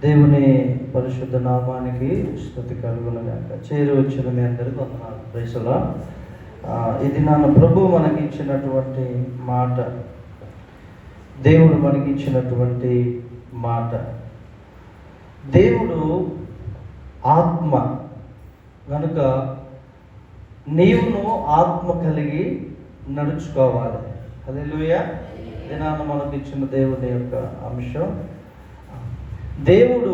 దేవుని పరిశుద్ధ నామానికి స్తుతి కలుగునుగాక. చేరి వచ్చిన మీ అందరికీ వందనాలు. Praise the lord. ఇది నాన్న ప్రభు మనకి ఇచ్చినటువంటి మాట, దేవుడు మనకి ఇచ్చినటువంటి మాట. దేవుడు ఆత్మ కనుక నీవును ఆత్మ కలిగి నడుచుకోవాలి. హల్లెలూయా. ఇది నాన్న మనకి ఇచ్చిన దేవుని యొక్క అంశం. దేవుడు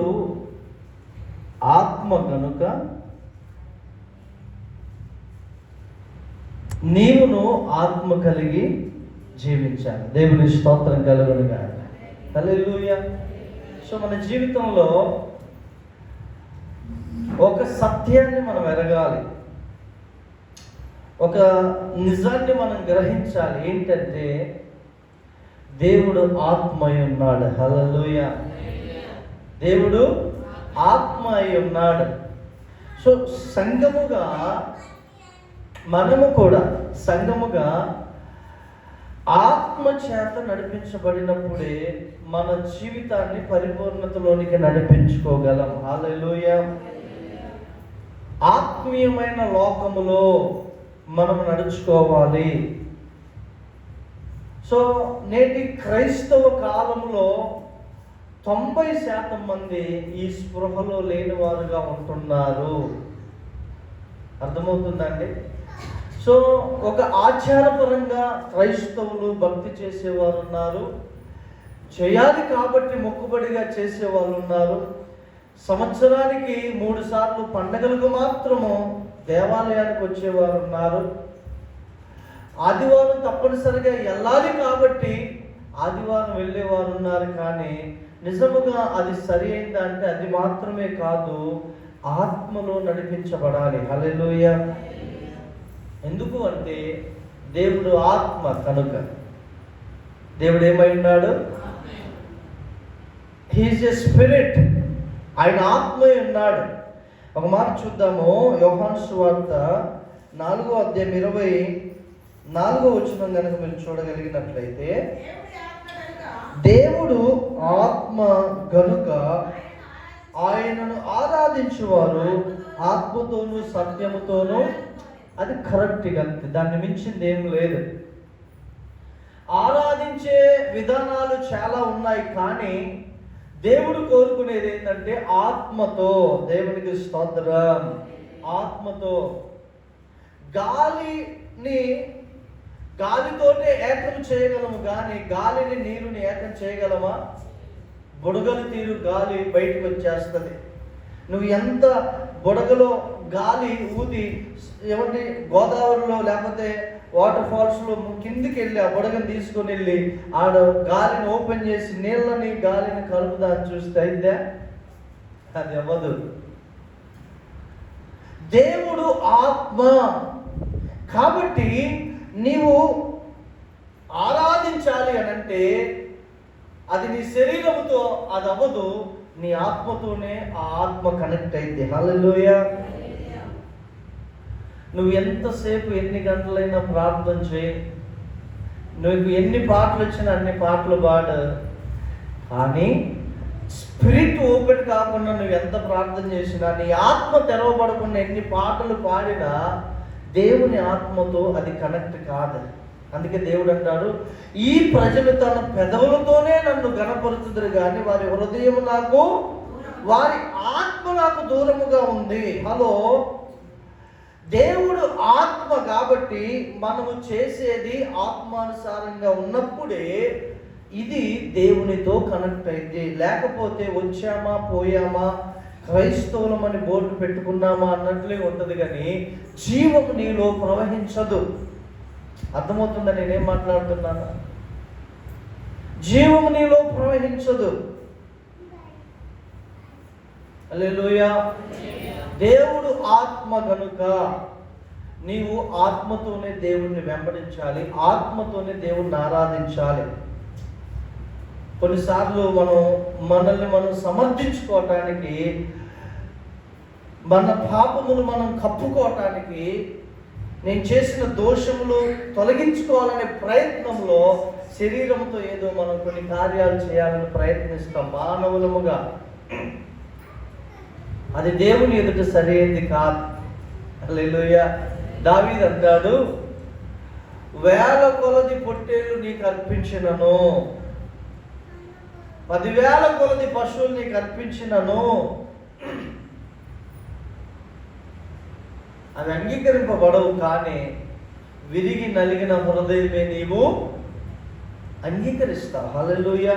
ఆత్మ కనుక నీవును ఆత్మ కలిగి జీవించాలి. దేవుని స్తోత్రం కలుగునుగాక. హల్లెలూయా. సో మన జీవితంలో ఒక సత్యాన్ని మనం ఎరగాలి, ఒక నిజాన్ని మనం గ్రహించాలి. ఏంటంటే దేవుడు ఆత్మ అయి ఉన్నాడు. హల్లెలూయా. దేవుడు ఆత్మ అయి ఉన్నాడు. సో సంఘముగా మనము కూడా సంఘముగా ఆత్మ చేత నడిపించబడినప్పుడే మన జీవితాన్ని పరిపూర్ణతలోనికి నడిపించుకోగలం. హల్లెలూయా. ఆత్మీయమైన లోకములో మనం నడుచుకోవాలి. సో నేటి క్రైస్తవ కాలంలో 90% మంది ఈ స్పృహలో లేని వారుగా ఉంటున్నారు. అర్థమవుతుందండి? సో ఒక ఆచారపరంగా క్రైస్తవులు భక్తి చేసేవారు ఉన్నారు, చేయాలి కాబట్టి మొక్కుబడిగా చేసేవాళ్ళు ఉన్నారు, సంవత్సరానికి 3 సార్లు పండగలకు మాత్రము దేవాలయానికి వచ్చేవారు ఉన్నారు, ఆదివారం తప్పనిసరిగా వెళ్ళాలి కాబట్టి ఆదివారం వెళ్ళేవారు ఉన్నారు. కానీ నిజముగా అది సరి అయిందా అంటే అది మాత్రమే కాదు, ఆత్మలో నడిపించబడాలి. హల్లెలూయా. ఎందుకు అంటే దేవుడు ఆత్మ కనుక. దేవుడు ఏమై ఉన్నాడు? He is a spirit. ఆయన ఆత్మ ఉన్నాడు. ఒక మాట చూద్దాము. యోహాను సువార్త 4వ అధ్యాయం 24వ వచనం కనుక మీరు చూడగలిగినట్లయితే, దేవుడు ఆత్మ గనుక ఆయనను ఆరాధించువారు ఆత్మతోనూ సత్యముతోనూ. అది కరెక్ట్గా, దాన్ని మించింది ఏం లేదు. ఆరాధించే విధానాలు చాలా ఉన్నాయి, కానీ దేవుడు కోరుకునేది ఏంటంటే ఆత్మతో. దేవునికి స్తోత్రం. ఆత్మతో. గాలితోటే ఏకం చేయగలము, కానీ గాలిని నీరుని ఏకం చేయగలమా? బుడగలు తీరు గాలి బయటకు వచ్చేస్తుంది. నువ్వు ఎంత బుడగలో గాలి ఊది ఏమంటే గోదావరిలో లేకపోతే వాటర్ ఫాల్స్లో కిందికి వెళ్ళి ఆ బుడగను తీసుకొని వెళ్ళి ఆడ గాలిని ఓపెన్ చేసి నీళ్ళని గాలిని కలుపుదాన్ని చూస్తే అయితే అది అవ్వదు. దేవుడు ఆత్మ కాబట్టి నీవు ఆరాధించాలి అని అంటే అది నీ శరీరముతో అది అవ్వదు, నీ ఆత్మతోనే ఆ ఆత్మ కనెక్ట్ అయింది. హల్లెలూయా. నువ్వు ఎంతసేపు ఎన్ని గంటలైనా ప్రార్థన చేయి, నువ్వు ఎన్ని పాటలు వచ్చినా అన్ని పాటలు పాడు, కానీ స్పిరిట్ ఓపెన్ కాకుండా నువ్వు ఎంత ప్రార్థన చేసినా, నీ ఆత్మ తెరవబడకుండా ఎన్ని పాటలు పాడినా దేవుని ఆత్మతో అది కనెక్ట్ కాదు. అందుకే దేవుడు అంటాడు, ఈ ప్రజలు తన పెదవులతోనే నన్ను గణపరుచుదురు కానీ వారి హృదయం నాకు, వారి ఆత్మ నాకు దూరముగా ఉంది. హలో. దేవుడు ఆత్మ కాబట్టి మనము చేసేది ఆత్మానుసారంగా ఉన్నప్పుడే ఇది దేవునితో కనెక్ట్ అయింది. లేకపోతే వచ్చామా పోయామా క్రైస్తవులమని బోర్డు పెట్టుకున్నామా అన్నట్లే ఉంటుంది, కానీ జీవము నీలో ప్రవహించదు. అర్థమవుతుందా నేనేం మాట్లాడుతున్నాను? జీవము నీలో ప్రవహించదు. హల్లెలూయా. దేవుడు ఆత్మ గనుక నీవు ఆత్మతోనే దేవుణ్ణి వెంబడించాలి, ఆత్మతోనే దేవుణ్ణి ఆరాధించాలి. కొన్నిసార్లు మనల్ని మనం సమర్థించుకోవటానికి, మన పాపములు మనం కప్పుకోవటానికి, నేను చేసిన దోషములు తొలగించుకోవాలనే ప్రయత్నంలో శరీరంతో ఏదో మనం కొన్ని కార్యాలు చేయాలని ప్రయత్నిస్తాం మానవులముగా. అది దేవుని ఎదుట సరైనది కాదు. హల్లెలూయా. దావీదు అంటాడు, 1000 కొలది పొట్టేళ్ళు నీకు అర్పించినను, 10,000 కొలది పశువులు నీకు అర్పించినను, అవి అంగీకరింపబడవు, కానీ విరిగి నలిగిన హృదయమే నీవు అంగీకరిస్తావు. హల్లెలూయా.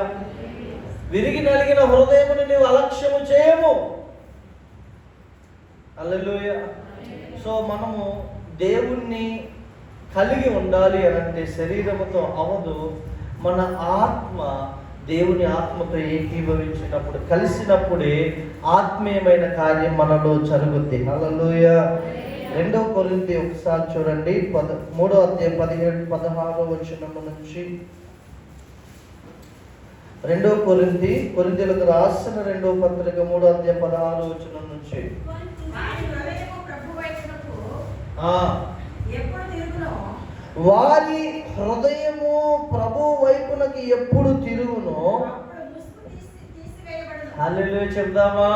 విరిగి నలిగిన హృదయమును నీవు అలక్ష్యము చేయము. హల్లెలూయా. సో మనము దేవుణ్ణి కలిగి ఉండాలి అనంటే శరీరముతో అవదు, మన ఆత్మ దేవుని ఆత్మతో ఏకీభవించినప్పుడు, కలిసినప్పుడే ఆత్మీయమైన కార్యం మనలో జరుగుద్ది. హల్లెలూయా. 2 కొరింథీ ఒకసారి చూడండి, 3వ అధ్యాయం 17-16 వచనం నుంచి. 2 కొరింథీయులకు రాసిన 2వ పత్రిక 3వ అధ్యాయం 16 వచనం నుంచి. వారి హృదయము ప్రభు వైపునకి ఎప్పుడు తిరుగునో, హల్లెలూయా చెప్దామా?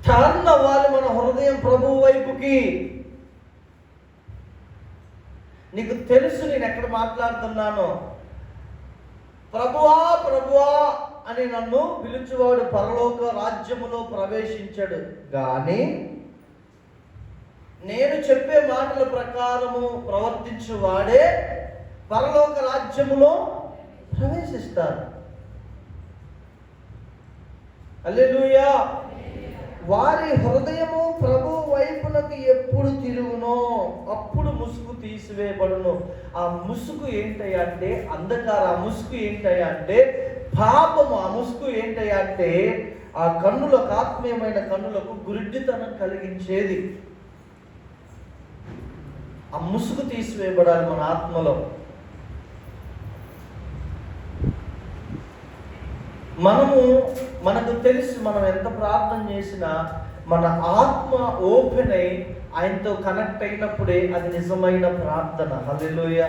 టర్న్ అవ్వాలి మన హృదయం ప్రభు వైపుకి. నీకు తెలుసు నేను ఎక్కడ మాట్లాడుతున్నానో. ప్రభువా ప్రభువా అని నన్ను పిలుచువాడు పరలోక రాజ్యములో ప్రవేశించాడు, కానీ నేను చెప్పే మాటల ప్రకారము ప్రవర్తించువాడే పరలోక రాజ్యములో ప్రవేశిస్తాడు. హల్లెలూయా. వారి హృదయము ప్రభు వైపునకు ఎప్పుడు తిరుగునో అప్పుడు ముసుగు తీసివేయబడును. ఆ ముసుగు ఏంటయ్యా అంటే అంధకారం. ఆ ముసుగు ఏంటయ్యా అంటే పాపము. ఆ ముసుగు ఏంటయ్యా అంటే ఆ కన్నులకు, ఆత్మీయమైన కన్నులకు గురిడ్డితనం కలిగించేది. ఆ ముసుగు తీసివేయబడాలి మన ఆత్మలో. మనకు తెలిసి మనం ఎంత ప్రార్థన చేసినా మన ఆత్మ ఓపెన్ అయి ఆయనతో కనెక్ట్ అయినప్పుడే అది నిజమైన ప్రార్థన. హల్లెలూయా.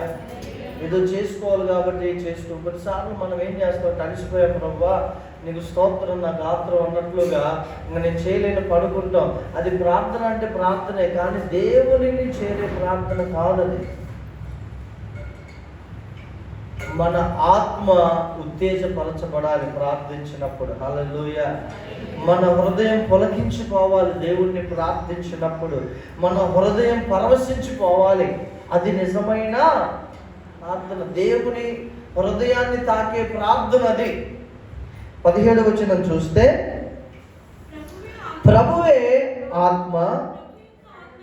ఏదో చేసుకోవాలి కాబట్టి చేసుకో. కొన్నిసార్లు మనం ఏం చేస్తాం, తడిసిపోయా ప్రభువా నీకు స్తోత్రం, నా గాత్రం అన్నట్లుగా ఇంకా నేను చేయలేని పడుకుంటాం. అది ప్రార్థన అంటే ప్రార్థనే, కానీ దేవునిని చేరే ప్రార్థన కాదది. మన ఆత్మ ఉత్తేజపరచబడాలి ప్రార్థించినప్పుడు. హల్లెలూయా. మన హృదయం పొలకించిపోవాలి దేవుణ్ణి ప్రార్థించినప్పుడు. మన హృదయం పరవశించిపోవాలి. అది నిజమైన ప్రార్థన, దేవుని హృదయాన్ని తాకే ప్రార్థన అది. 17వ వచనం చూస్తే, ప్రభువే ఆత్మ,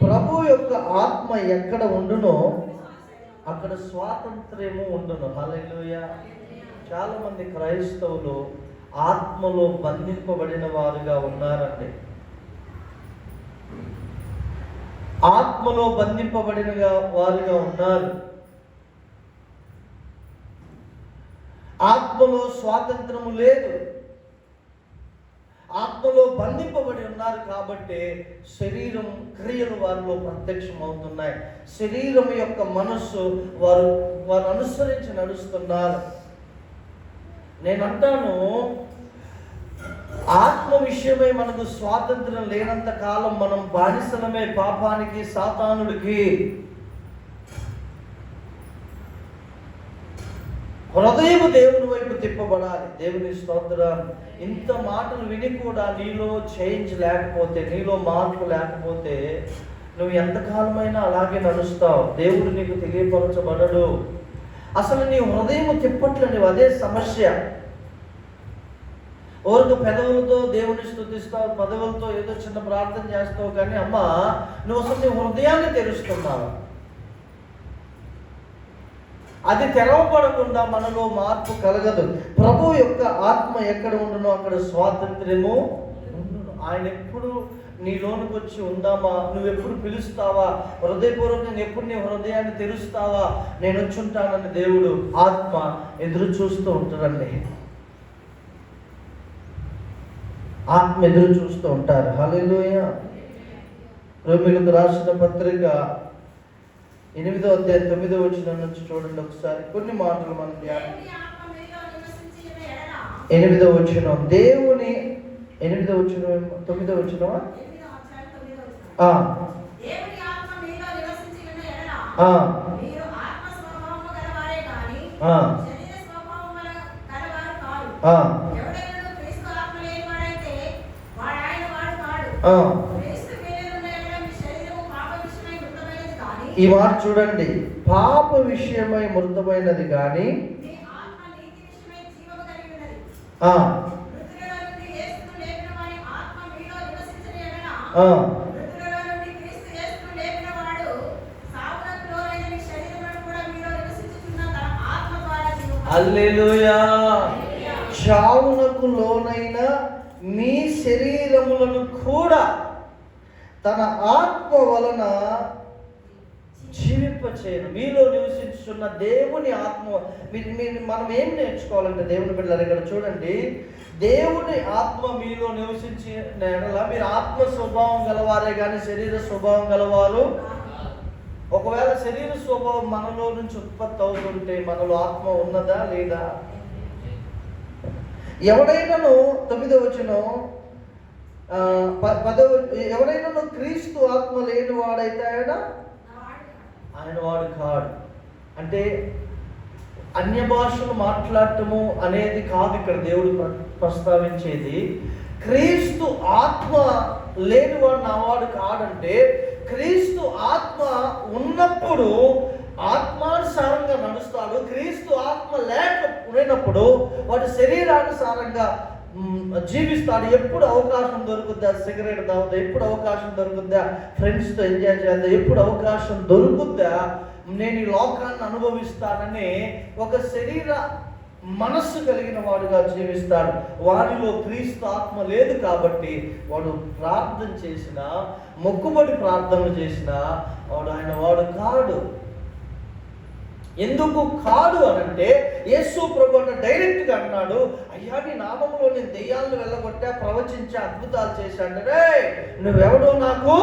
ప్రభు యొక్క ఆత్మ ఎక్కడ ఉండునో అక్కడ స్వాతంత్ర్యము ఉండును. హల్లెలూయా. చాలా మంది క్రైస్తవులు ఆత్మలో బంధింపబడిన వారుగా ఉన్నారండి. ఆత్మలో బంధింపబడిన వారుగా ఉన్నారు. ఆత్మలో స్వాతంత్రము లేదు. ఆత్మలో బంధింపబడి ఉన్నారు కాబట్టి శరీరం క్రియలు వారిలో ప్రత్యక్షం అవుతున్నాయి. శరీరం యొక్క మనస్సు వారు అనుసరించి నడుస్తున్నారు. నేను అంటాను, ఆత్మ విషయమై మనకు స్వాతంత్రం లేనంత కాలం మనం బానిసలమే పాపానికి, సాతానుడికి. హృదయము దేవుని వైపు తిప్పబడాలి. దేవుని స్తోత్రం. ఇంత మాటలు విని కూడా నీలో చేంజ్ లేకపోతే, నీలో మార్పు లేకపోతే నువ్వు ఎంతకాలమైనా అలాగే నడుస్తావు. దేవుడు నీకు తెలియపరచబడడు. అసలు నీ హృదయము తిప్పట్లేదు, అదే సమస్య. ఓరకు పెదవులతో దేవుని స్తుతిస్తావు, పెదవులతో ఏదో చిన్న ప్రార్థన చేస్తావు, కానీ అమ్మా నువ్వు అసలు నీ హృదయాన్ని తెరుస్తున్నావు. అది తెరవబడకుండా మనలో మార్పు కలగదు. ప్రభు యొక్క ఆత్మ ఎక్కడ ఉండునో అక్కడ స్వాతంత్ర్యము ఉండును. ఆయన ఎప్పుడు నీలోనికి వచ్చి ఉందామా, నువ్వెప్పుడు పిలుస్తావా, హృదయపూర్వకంగా ఎప్పుడు నీ హృదయాన్ని తెరుస్తావా, నేను వచ్చి ఉంటానని దేవుడు ఆత్మ ఎదురు చూస్తూ ఉంటారండి. ఆత్మ ఎదురు చూస్తూ ఉంటారు. హల్లెలూయా. రోమీయులకు రాసిన పత్రిక 8వ అధ్యాయం 9వ వచనం నుంచి చూడండి ఒకసారి. కొన్ని మాటలు మనం ధ్యానం. 8వ వచనం, దేవుని 8వ వచనం 9వ వచనమా? ఈ మాట చూడండి, పాప విషయమై మృతమైనది కానీ హల్లెలూయా. చావునకు లోనైన మీ శరీరములను కూడా తన ఆత్మ వలన జీవింపచేయను. మీలో నివసించున్న దేవుని ఆత్మ. మనం ఏం నేర్చుకోవాలంటే దేవుని బిడ్డలారా, ఇక్కడ చూడండి, దేవుని ఆత్మ మీలో నివసించి మీరు ఆత్మ స్వభావం గలవారే కానీ శరీర స్వభావం గలవారు. ఒకవేళ శరీర స్వభావం మనలో నుంచి ఉత్పత్తి అవుతుంటే మనలో ఆత్మ ఉన్నదా లేదా? ఎవడైనాను 9వ వచనం, ఎవడైనా క్రీస్తు ఆత్మ లేని వాడైతే ఆయన వాడు కాడు. అంటే అన్య భాషలు మాట్లాడటము అనేది కాదు ఇక్కడ దేవుడు ప్రస్తావించేది. క్రీస్తు ఆత్మ లేనివాడు నా వాడు కాడంటే, క్రీస్తు ఆత్మ ఉన్నప్పుడు ఆత్మానుసారంగా నడుస్తాడు. క్రీస్తు ఆత్మ లేకపోయినప్పుడు వాడు శరీరానుసారంగా జీవిస్తాడు. ఎప్పుడు అవకాశం దొరుకుద్దా సిగరెట్ తాగుతా, ఎప్పుడు అవకాశం దొరుకుద్దా ఫ్రెండ్స్తో ఎంజాయ్ చేద్దా, ఎప్పుడు అవకాశం దొరుకుద్దా నేను ఈ లోకాన్ని అనుభవిస్తానని ఒక శరీర మనస్సు కలిగిన వాడుగా జీవిస్తాడు. వాడిలో క్రీస్తు ఆత్మ లేదు కాబట్టి వాడు ప్రార్థన చేసినా, మొక్కుబడి ప్రార్థనలు చేసినా ఆయన వాడు కాడు. ఎందుకు కాదు అనంటే, యేసు ప్రభువు డైరెక్ట్గా అన్నాడు, అయ్యా నీ నామంలో నేను దెయ్యాలను వెళ్ళగొట్టా, ప్రవచించా, అద్భుతాలు చేశాడే, నువ్వెవడో నాకు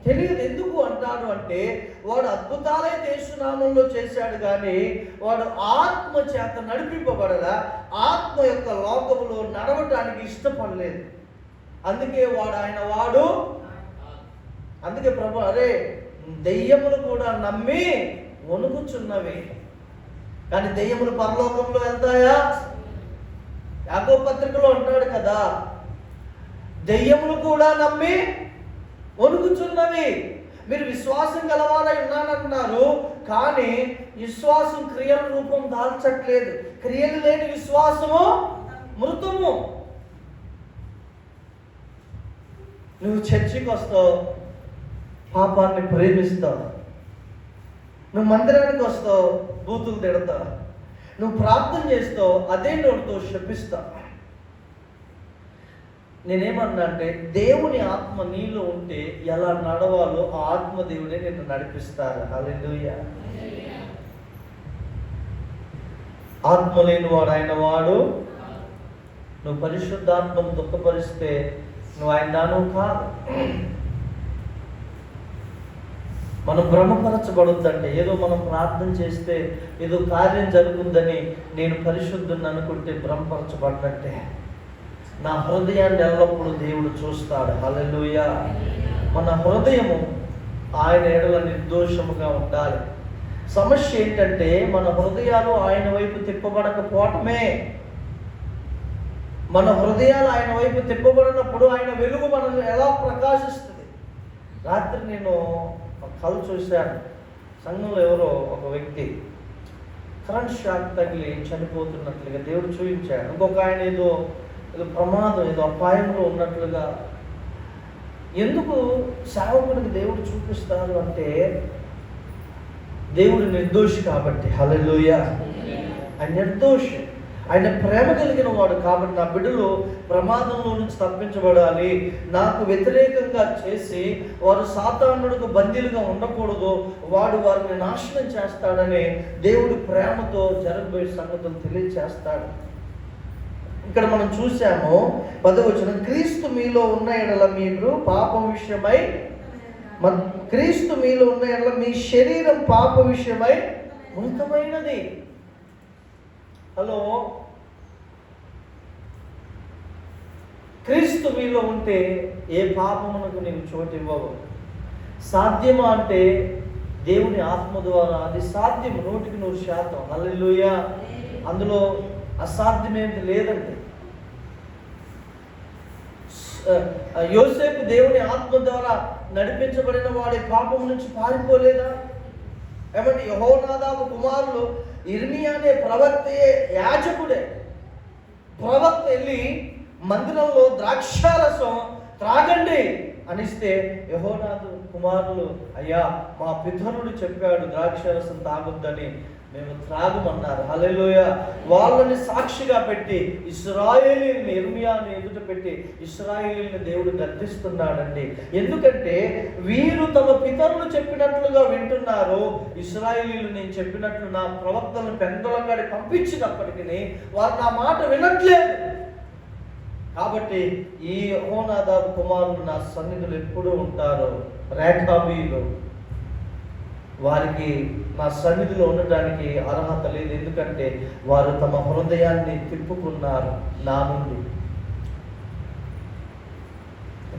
తెలియదు. ఎందుకు అంటాడు అంటే, వాడు అద్భుతాలే యేసు నామంలో చేశాడు కానీ వాడు ఆత్మ చేత నడిపింపబడలా, ఆత్మ యొక్క లోకములో నడవటానికి ఇష్టపడలేదు. అందుకే వాడు అందుకే ప్రభు, అరే దెయ్యములు కూడా నమ్మి వణుకుచున్నవి కానీ దెయ్యములు పరలోకంలో వెళ్తాయా? యాకోబు పత్రికలో అంటాడు కదా, దెయ్యములు కూడా నమ్మి వణుకుచున్నవి. మీరు విశ్వాసం గలవారై ఉన్నానంటున్నారు కానీ విశ్వాసం క్రియల రూపం దాల్చట్లేదు. క్రియలు లేని విశ్వాసము మృతము. నువ్వు చర్చికి వస్తావు, పాపాన్ని ప్రేమిస్తావు. నువ్వు మందిరానికి వస్తావు, బూతులు తిడతావు. నువ్వు ప్రార్థన చేస్తావు, అదే నోటితో శపిస్తావు. నేనేమన్నా అంటే, దేవుని ఆత్మ నీలో ఉంటే ఎలా నడవాలో ఆ ఆత్మ దేవుడే నిన్ను నడిపిస్తారు. హల్లెలూయా. ఆత్మ లేని వాడు ఆయన వాడు. నువ్వు పరిశుద్ధాత్మను దుఃఖపరిస్తే నువ్వు ఆయన దానవు కాదు. మనం భ్రమపరచబడొద్దంటే, ఏదో మనం ప్రార్థన చేస్తే ఏదో కార్యం జరుగుతుందని నేను పరిశుద్ధుని అనుకుంటే భ్రమపరచబడినట్టే. నా హృదయాన్ని ఎల్లప్పుడూ దేవుడు చూస్తాడు. హల్లెలూయా. మన హృదయము ఆయన ఎడల నిర్దోషముగా ఉండాలి. సమస్య ఏంటంటే, మన హృదయాలు ఆయన వైపు తిప్పబడకపోవటమే. మన హృదయాలు ఆయన వైపు తిప్పబడినప్పుడు ఆయన వెలుగు మనల్ని ఎలా ప్రకాశిస్తుంది. రాత్రి నేను కళ చూశాను. సంఘంలో ఎవరో ఒక వ్యక్తి కరెంట్ షాక్ తగిలి చనిపోతున్నట్లుగా దేవుడు చూపించాడు. ఇంకొక ఆయన ఏదో ప్రమాదం, ఏదో అపాయంలో ఉన్నట్లుగా. ఎందుకు సేవకుడికి దేవుడు చూపిస్తారు అంటే, దేవుడు నిర్దోషి కాబట్టి. హల్లెలూయా. ఆయన నిర్దోషి, ఆయన ప్రేమ కలిగిన వాడు కాబట్టి నా బిడ్డలు ప్రమాదంలో నుంచి తప్పించబడాలి, నాకు వ్యతిరేకంగా చేసి వారు సాతానుడికి బందీలుగా ఉండకూడదు, వారిని నాశనం చేస్తాడని దేవుడు ప్రేమతో జరగబోయే సంగతులు తెలియచేస్తాడు. ఇక్కడ మనం చూసాము 10వ వచనం, క్రీస్తు మీలో ఉన్న ఎడల మీరు పాపం విషయమై, క్రీస్తు మీలో ఉన్న ఎడల మీ శరీరం పాప విషయమై మృతమైనది. హలో, క్రీస్తు మీలో ఉంటే ఏ పాపమునకు నీవు చోటు ఇవ్వవు. సాధ్యమా అంటే దేవుని ఆత్మ ద్వారా అది సాధ్యం 100%. హల్లెలూయా. అందులో అసాధ్యమేమి లేదండి. యోసేపు దేవుని ఆత్మ ద్వారా నడిపించబడిన వాడి పాపం నుంచి పారిపోలేదా? ఏమంటే యెహోనాదాబు కుమారులు ఇర్మియా అనే ప్రవక్తయే యాజకుడే. ప్రవక్త వెళ్ళి మందిరంలో ద్రాక్షారసం త్రాగండి అనిస్తే యెహోనాదాబు కుమారులు, అయ్యా మా పితరుడు చెప్పాడు ద్రాక్షారసం తాగొద్దని, మేము త్రాగమన్నారు. హల్లెలూయా. వాళ్ళని సాక్షిగా పెట్టి ఇశ్రాయేలీయుల్ని, ఇర్మియాని ఎదుట పెట్టి ఇశ్రాయేలీయుల్ని దేవుడు గద్దిస్తున్నాడండి. ఎందుకంటే వీరు తమ పితరులు చెప్పినట్లుగా వింటున్నారు. ఇశ్రాయేలీయులు నేను చెప్పినట్లు నా ప్రవక్తలను పెందలగాడి పంపించినప్పటికీ వారు నా మాట వినట్లేదు. కాబట్టి ఈ యెహోనాదాబు కుమారులు నా సన్నిధిలో ఎప్పుడూ ఉంటారు. రేఖాబీయులు, వారికి నా సన్నిధిలో ఉండడానికి అర్హత లేదు. ఎందుకంటే వారు తమ హృదయాన్ని తిప్పుకున్నారు నా నుండి.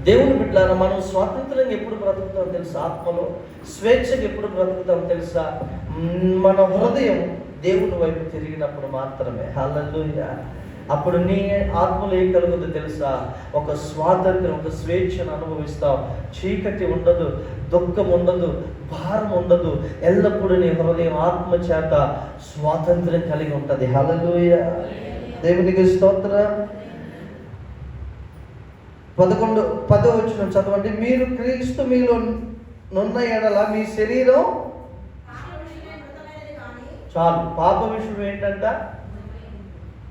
దేవుని బిడ్డలారా, మనం స్వాతంత్రంగా ఎప్పుడు బ్రతుకుతాం తెలుసా? ఆత్మలో స్వేచ్ఛగా ఎప్పుడు బ్రతుకుతాం తెలుసా? మన హృదయం దేవుని వైపు తిరిగినప్పుడు మాత్రమే. హల్లెలూయా. అప్పుడు నీ ఆత్మలో ఏం కలుగుతుందో తెలుసా? ఒక స్వాతంత్రం, ఒక స్వేచ్ఛను అనుభవిస్తావు. చీకటి ఉండదు, దుఃఖం ఉండదు, భారం ఉండదు. ఎల్లప్పుడూ నీ హృదయం ఆత్మ చేత స్వాతంత్రం కలిగి ఉంటుంది. హల్లెలూయా. దేవునికి స్తోత్రం. 10వ వచనం చదవండి. మీరు క్రీస్తు మీలో నున్న ఎడల మీ శరీరం చాలు. పాప విషయం ఏంటంట?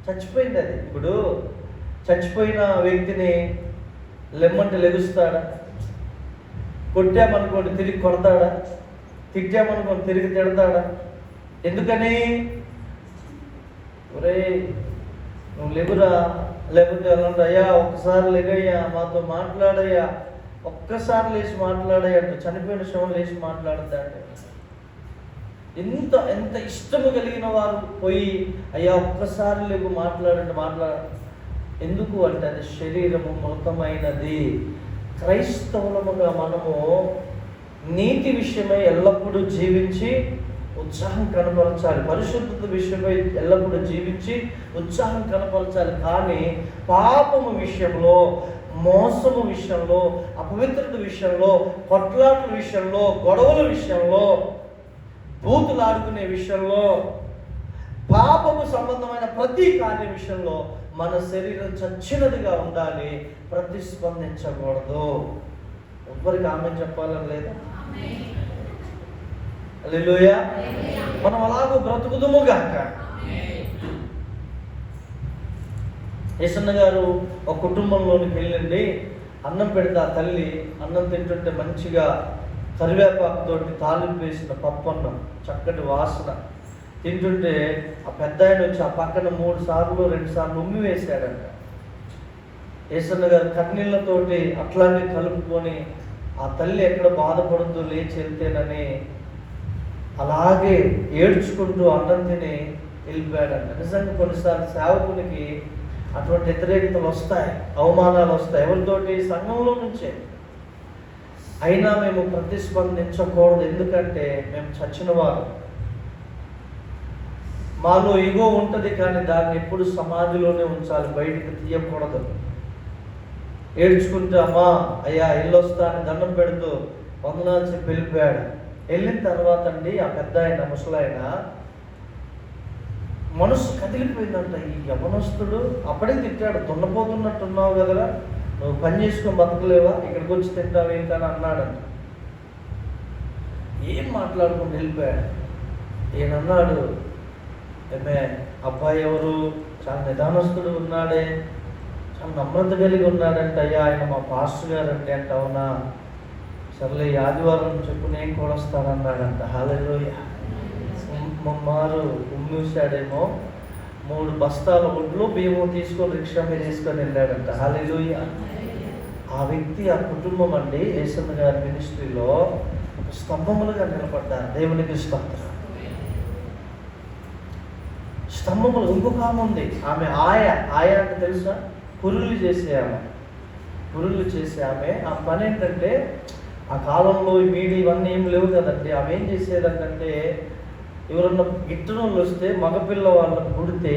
చచ్చిపోయింది. అది ఇప్పుడు చచ్చిపోయిన వ్యక్తిని లెమ్మంటే లెగుస్తాడా? కొట్టామనుకోండి తిరిగి కొడతాడా? తిట్టామనుకోండి తిరిగి తిడతాడా? ఎందుకని? ఒరే నువ్వు లేవురా, లేకపోతే అలాంటి అయ్యా ఒక్కసారి లేగయ్యా, మాతో మాట్లాడయ్యా, ఒక్కసారి లేచి మాట్లాడయ్యా అంటే చనిపోయిన శవం లేచి మాట్లాడతాడు. ఎంత ఇష్టము కలిగిన వారు పోయి అయ్యా ఒక్కసారి లేవు మాట్లాడ ఎందుకు అంటే అది శరీరము మృతమైనది. క్రైస్తవులముగా మనము నీతి విషయమై ఎల్లప్పుడూ జీవించి ఉత్సాహం కనపరచాలి. పరిశుద్ధత విషయమై ఎల్లప్పుడూ జీవించి ఉత్సాహం కనపరచాలి. కానీ పాపము విషయంలో, మోసము విషయంలో, అపవిత్రత విషయంలో, కొట్లాటల విషయంలో, గొడవల విషయంలో, బూతులు ఆడుకునే విషయంలో, పాపము సంబంధమైన ప్రతి కార్య విషయంలో మన శరీరం చచ్చినదిగా ఉండాలి. ప్రతిస్పందించకూడదు. ఎవ్వరికి ఆమె చెప్పాలని లేదా? హల్లెలూయా. మనం అలాగూ బ్రతుకుదుముగాక. యేసన్న గారు ఒక కుటుంబంలోనికి వెళ్ళండి. అన్నం పెడితే ఆ తల్లి అన్నం తింటుంటే మంచిగా కరివేపాకుతోటి తాలింపు వేసిన పప్పు అన్నం, చక్కటి వాసన తింటుంటే ఆ పెద్ద ఆయన వచ్చి ఆ పక్కన 3 సార్లు 2 సార్లు ఉమ్మి వేశాడంట. యేసన్న గారు కన్నీళ్లతోటి అట్లాగే కలుపుకొని ఆ తల్లి ఎక్కడ బాధపడుతూ లేచి వెళ్తేనని అలాగే ఏడ్చుకుంటూ అన్నం తిని వెళ్ళిపోయాడంట. నిజంగా కొన్నిసార్లు సేవకునికి అటువంటి వ్యతిరేకతలు వస్తాయి, అవమానాలు వస్తాయి. ఎవరితోటి? సంఘంలో నుంచే. అయినా మేము ప్రతిస్పందించకూడదు. ఎందుకంటే మేము చచ్చిన వారు. మాలో ఇగో ఉంటుంది, కానీ దాన్ని ఎప్పుడు సమాధిలోనే ఉంచాలి, బయటికి తీయకూడదు. ఏడ్చుకుంటే అమ్మా అయ్యా ఇల్లొస్తా అని దండం పెడుతూ వందనాలు చెప్పి వెళ్ళిపోయాడు. వెళ్ళిన తర్వాత అండి ఆ పెద్ద ఆయన, ముసలాయన మనసు కదిలిపోయిందంట. ఈ యవనస్తుడు అప్పుడే తిట్టాడు, దున్నపోతున్నట్టున్నావు కదరా, నువ్వు పని చేసుకొని బతకలేవా, ఇక్కడికి వచ్చి తింటావు ఏంటని అన్నాడంట. ఏం మాట్లాడుకుంటూ వెళ్ళిపోయాడు. ఈయనన్నాడు, ఏమే అబ్బాయి ఎవరు, చాలా నిదానస్తుడు ఉన్నాడే, చాలా నమ్రత కలిగి ఉన్నాడంట. అయ్యా ఆయన మా పాస్టర్ గారు అంటే అంట. అవునా, సర్లే ఆదివారం చెప్పు నేను కూడా వస్తానన్నాడంట. హల్లెలూయా. మారు ఉమ్మూసాడేమో, 3 బస్తాల ఒడ్లు బియ్యము తీసుకొని రిక్షా మీద తీసుకొని వెళ్ళాడంట. హల్లెలూయా. ఆ వ్యక్తి, ఆ కుటుంబం అండి యేసన్న గారి మినిస్ట్రీలో స్తంభములుగా నిలబడ్డారు. దేవునికి స్తోత్రం. స్తంభములు. ఇంకొక ఆమె ఉంది, ఆమె ఆయా అంటే తెలుసా, పురులు చేసే ఆమె. పురుళ్ళు చేసే ఆమె, ఆ పని ఏంటంటే, ఆ కాలంలో ఈ మీడియా ఇవన్నీ ఏం లేవు కదండి. ఆమె ఏం చేసేదంటే, ఎవరన్నా గిట్టన వాళ్ళు వస్తే మగపిల్ల వాళ్ళని పుడితే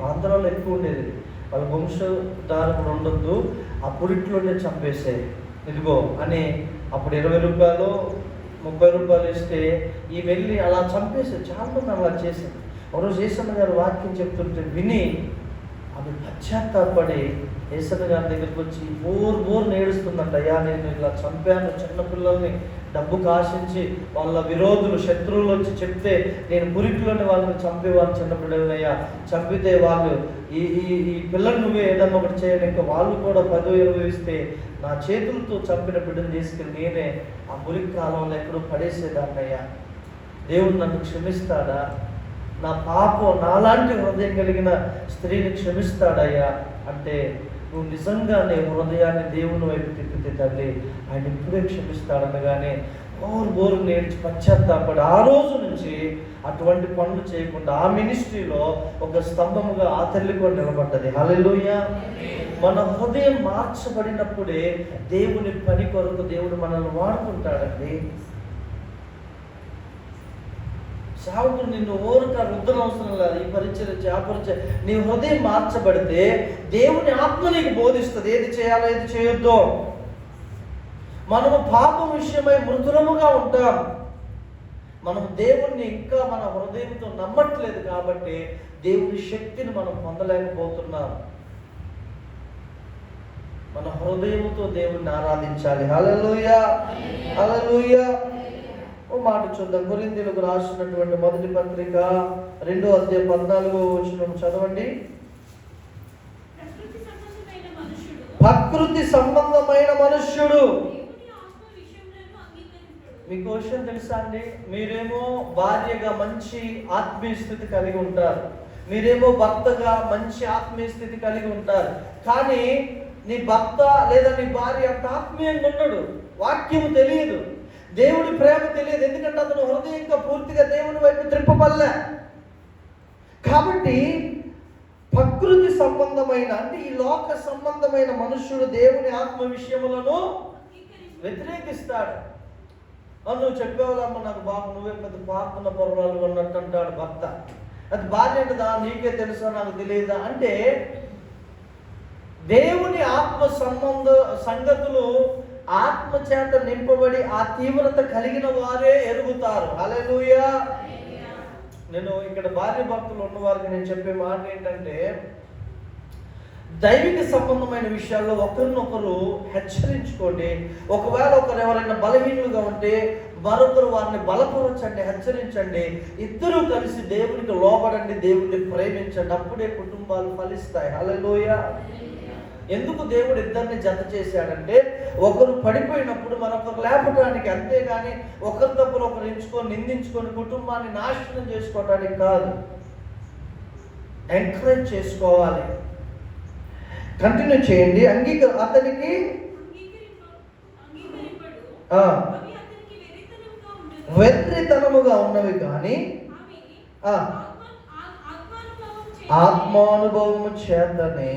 ఆంధ్రాలో ఎక్కువ ఉండేది, వాళ్ళ వంశధారకుడు ఉండొద్దు, ఆ పురిట్లోనే చంపేసేది. ఇదిగో అని అప్పుడు 20 రూపాయలు 30 రూపాయలు ఇస్తే ఈ వెళ్ళి అలా చంపేసేది. చాలా మంది అలా చేసేది. ఒకరోజు యేసన్న గారు వాక్యం చెప్తుంటే విని ఆమె పశ్చాత్తాపడి యేసన్న గారి దగ్గరికి వచ్చి బోర్ నేడుస్తుందంట. అయ్యా, నేను ఇలా చంపాను చిన్నపిల్లల్ని, డబ్బుకు ఆశించి వాళ్ళ విరోధులు శత్రువులు వచ్చి చెప్తే నేను పురిట్లోనే వాళ్ళని చంపేవాళ్ళు చిన్నపిల్లలయ్యా, చంపితే వాళ్ళు ఈ పిల్లలు నువ్వే ఏదన్నా ఒకటి చేయను, ఇంకా వాళ్ళు కూడా 10-20 ఇస్తే నా చేతులతో చంపిన బిడ్డను తీసుకెళ్ళి నేనే ఆ మురికి కాలంలో ఎక్కడో పడేసేదాన్నయ్యా, దేవుడు నన్ను క్షమిస్తాడా, నా పాపం నాలాంటి హృదయం కలిగిన స్త్రీని క్షమిస్తాడయ్యా అంటే, నువ్వు నిజంగానే హృదయాన్ని దేవుని వైపు తిప్పితే తల్లి ఆయన ఇప్పుడే క్షమిస్తాడనగానే బోరు నేర్చి పశ్చాత్తాపడి ఆ రోజు నుంచి అటువంటి పనులు చేయకుండా ఆ మినిస్ట్రీలో ఒక స్తంభముగా ఆ తల్లి కూడా నిలబడ్డది. హల్లెలూయా. మన హృదయం మార్చబడినప్పుడే దేవుని పని కొరకు దేవుడు మనల్ని వాడుకుంటాడండి. సేవకుడు నిన్ను ఓరుక రుద్దన అవసరం లేదు, ఈ పరిచయం ఆ పరిచయం, నీ హృదయం మార్చబడితే దేవుని ఆత్మ నీకు బోధిస్తుంది ఏది చేయాలో ఏది చేయొద్దో. మనము పాపం విషయమై మృదులముగా ఉంటాం. మనం దేవుణ్ణి ఇంకా మన హృదయంతో నమ్మట్లేదు కాబట్టి దేవుని శక్తిని మనం పొందలేకపోతున్నాం. మన హృదయంతో దేవుణ్ణి ఆరాధించాలి. హల్లెలూయా, హల్లెలూయా. ఓ మాట చూద్దాం. కొరింథీయులకు రాసినటువంటి మొదటి పత్రిక 2వ అధ్యాయం 14వ వచనం చదవండి. ప్రకృతి సంబంధమైన మనుష్యుడు. మీకు విషయం తెలుసా అండి, మీరేమో భార్యగా మంచి ఆత్మీయ స్థితి కలిగి ఉంటారు, మీరేమో భర్తగా మంచి ఆత్మీయ స్థితి కలిగి ఉంటారు, కానీ నీ భర్త లేదా నీ భార్య అంత ఆత్మీయంగా ఉండడు. వాక్యము తెలియదు, దేవుడి ప్రేమ తెలియదు, ఎందుకంటే అతను హృదయంగా పూర్తిగా దేవుని వైపు త్రిప్పబల్లే. కాబట్టి ప్రకృతి సంబంధమైన అంటే ఈ లోక సంబంధమైన మనుష్యుడు దేవుని ఆత్మ విషయములను వ్యతిరేకిస్తాడు. నువ్వు చెప్పేవాళ్ళమ్మ నాకు బాబు నువ్వే పెద్ద పాపన పొరవాళ్ళు ఉన్నట్టు అంటాడు భర్త. అది భార్య అంటదా, నీకే తెలుసా నాకు తెలియదా అంటే, దేవుని ఆత్మ సంగతులు ఆత్మ చేత నింపబడి ఆ తీవ్రత కలిగిన వారే ఎరుగుతారు. హల్లెలూయా. నేను ఇక్కడ భార్య భక్తులు ఉన్నవారికి నేను చెప్పే మాట ఏంటంటే, దైవిక సంబంధమైన విషయాల్లో ఒకరినొకరు హెచ్చరించుకోండి. ఒకవేళ ఒకరు ఎవరైనా బలహీనులుగా ఉంటే మరొకరు వారిని బలపరచండి, హెచ్చరించండి. ఇద్దరూ కలిసి దేవునికి లోబడండి, దేవుడిని ప్రేమించండి. అప్పుడే కుటుంబాలు ఫలిస్తాయి. హల్లెలూయా. ఎందుకు దేవుడు ఇద్దరిని జత చేశాడంటే, ఒకరు పడిపోయినప్పుడు మరొకరు లేపడానికి, అంతేగాని ఒకరి తప్పులు ఒకరు ఎంచుకొని నిందించుకొని కుటుంబాన్ని నాశనం చేసుకోవడానికి కాదు. ఎంకరేజ్ చేసుకోవాలి. కంటిన్యూ చేయండి. అతనికి వెర్రితనముగా ఉన్నవి కానీ ఆత్మానుభవము చేతనే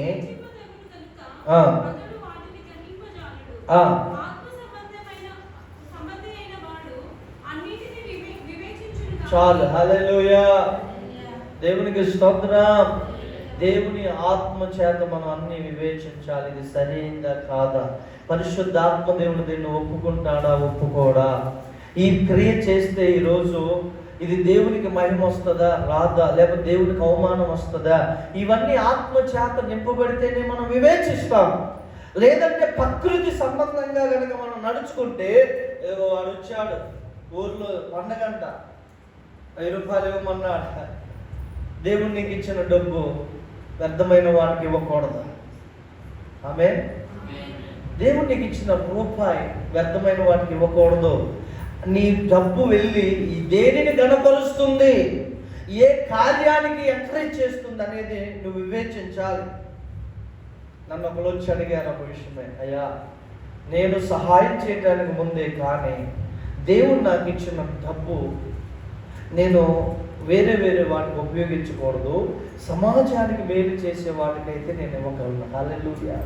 చాలు. హల్లెలూయా. దేవునికి స్తోత్రం. దేవుని ఆత్మ చేత మనం అన్ని వివేచించాలి. ఇది సరైనదా కాదా, పరిశుద్ధాత్మ దేవుడు దీన్ని ఒప్పుకుంటాడా ఒప్పుకోడా, ఈ క్రియ చేస్తే ఈరోజు ఇది దేవునికి మహిమ వస్తుందా రాదా, లేకపోతే దేవునికి అవమానం వస్తుందా, ఇవన్నీ ఆత్మ చేత నింపబడితేనే మనం వివేచిస్తాం. లేదంటే ప్రకృతి సంబంధంగా కనుక మనం నడుచుకుంటే, ఏదో వాడు వచ్చాడు ఊర్లో పండగంట 1000 రూపాయలు ఇవ్వమన్నాడు, దేవుడు నీకు ఇచ్చిన డబ్బు వ్యర్థమైన వాడికి ఇవ్వకూడదు. ఆమేన్. దేవుడు నీకు ఇచ్చిన రూపాయి వ్యర్థమైన వాటికి ఇవ్వకూడదు. నీ డబ్బు వెళ్ళి దేనిని గణపరుస్తుంది, ఏ కార్యానికి ఎంకరేజ్ చేస్తుంది అనేది నువ్వు వివేచించాలి. నన్ను ఒకరు వచ్చి అడిగారు ఒక విషయమే, అయ్యా నేను సహాయం చేయడానికి ముందే కానీ దేవుడు నాకు ఇచ్చిన డబ్బు నేను వేరే వాటికి ఉపయోగించకూడదు, సమాజానికి మేలు చేసే వాటికైతే నేను ఇవ్వగలను. హల్లెలూయా.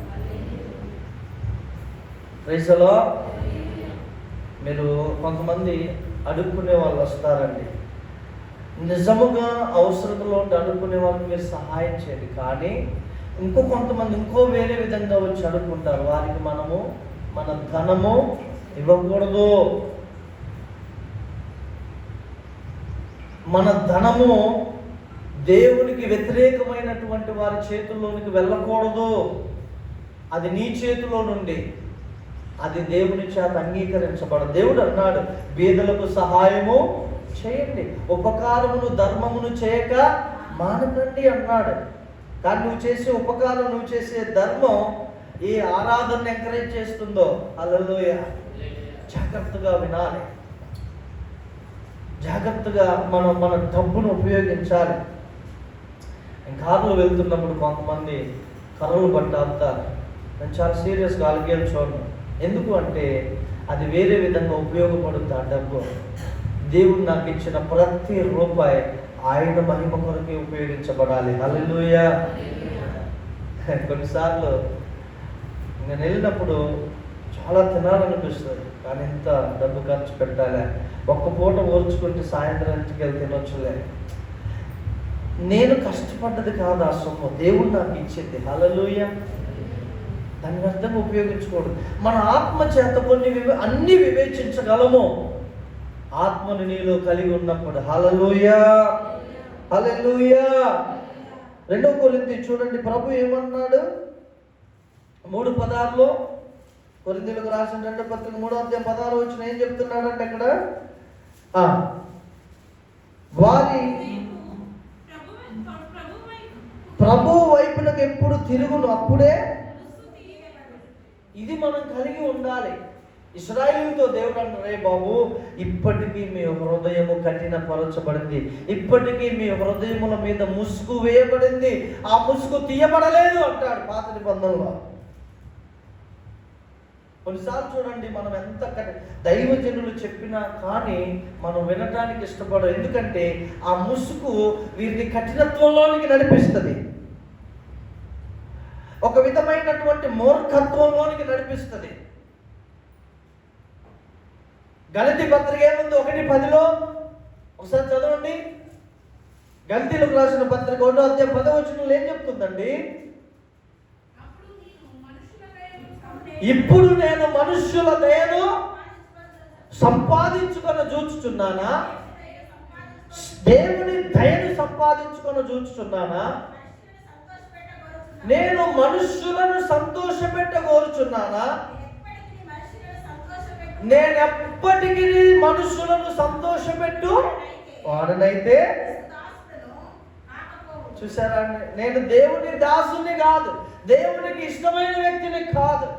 Praise the Lord. మీరు కొంతమంది అడుక్కునే వాళ్ళు వస్తారండి, నిజముగా అవసరతలో అడుక్కునే వాళ్ళకి మీరు సహాయం చేయండి. కానీ కొంతమంది వేరే విధంగా వచ్చి అడుక్కుంటారు. వారికి మనము మన ధనము ఇవ్వకూడదు. మన ధనము దేవునికి వ్యతిరేకమైనటువంటి వారి చేతుల్లోనికి వెళ్ళకూడదు. అది నీ చేతిలో నుండి అది దేవుని చేత అంగీకరించబడదు. దేవుడు అన్నాడు, బీదలకు సహాయము చేయండి, ఉపకారమును ధర్మమును చేయక మానకండి అన్నాడు. కానీ నువ్వు చేసే ఉపకారం, నువ్వు చేసే ధర్మం ఏ ఆరాధన ఎంకరేజ్ చేస్తుందో హల్లెలూయా, జాగ్రత్తగా వినాలి. జాగ్రత్తగా మన డబ్బును ఉపయోగించాలి. కారులో వెళ్తున్నప్పుడు కొంతమంది కర్రలు పట్టాపుతారు. నేను చాలా సీరియస్గా అలిగేలు చూడను. ఎందుకు అంటే అది వేరే విధంగా ఉపయోగపడుతుంది. ఆ డబ్బు దేవుడు నాకు ఇచ్చిన ప్రతి రూపాయి ఆయన మహిమ కొరకే ఉపయోగించబడాలి. హల్లెలూయా. కొన్నిసార్లు నేను వెళ్ళినప్పుడు చాలా తినాలనిపిస్తుంది, కానీ ఇంత డబ్బు ఖర్చు పెట్టాలి, ఒక్క పూట ఓర్చుకుంటే సాయంత్రానికి వెళ్ళి తినొచ్చులే. నేను కష్టపడ్డది కాదు ఆ సొమ్ము, దేవుడు నాకు ఇచ్చింది. హల్లెలూయా. దాన్ని వ్యర్థంగా ఉపయోగించకూడదు. మన ఆత్మ చేత అన్ని వివేచించగలము ఆత్మను నీలో కలిగి ఉన్నప్పుడు. హల్లెలూయా, హల్లెలూయా. 2 కొరింథీ చూడండి, ప్రభు ఏమన్నాడు 3:16 కొరింథీయులకు రాసిన 2వ పత్రిక 3వ అధ్యాయం 16 వచ్చిన ఏం చెప్తున్నాడంటే అక్కడ, వారి ప్రభు వైపునకు ఎప్పుడు తిరుగును అప్పుడే. ఇది మనం కలిగి ఉండాలి. ఇశ్రాయేలుతో దేవుడు అన్నారే, బాబు ఇప్పటికీ మీ హృదయము కఠినపరచబడింది, ఇప్పటికీ మీ హృదయముల మీద ముసుగు వేయబడింది, ఆ ముసుగు తీయబడలేదు అంటాడు పాత నిబంధనలో. కొన్నిసార్లు చూడండి, మనం ఎంత దైవజనులు చెప్పినా కానీ మనం వినటానికి ఇష్టపడం. ఎందుకంటే ఆ ముసుగు వీరిని కఠినత్వంలోనికి నడిపిస్తుంది, ఒక విధమైనటువంటి మూర్ఖత్వంలోనికి నడిపిస్తుంది. గలతీ పత్రిక ఏముంది 1:10 ఒకసారి చదవండి. గలతీలకు రాసిన పత్రిక 1వ అధ్యాయం 10వ వచనంలో ఏం చెప్తుందండి? ఇప్పుడు నేను మనుష్యుల దయను సంపాదించుకొని చూచుచున్నానా, దేవుని దయను సంపాదించుకొని చూచుచున్నానా? నేను మనుష్యులను సంతోషపెట్టగోరుచున్నానా? నేను ఎప్పటికీ మనుషులను సంతోషపెట్టు వాడనైతే. చూసారా, నేను దేవుని దాసుని కాదు, దేవునికి ఇష్టమైన వ్యక్తిని కాదు.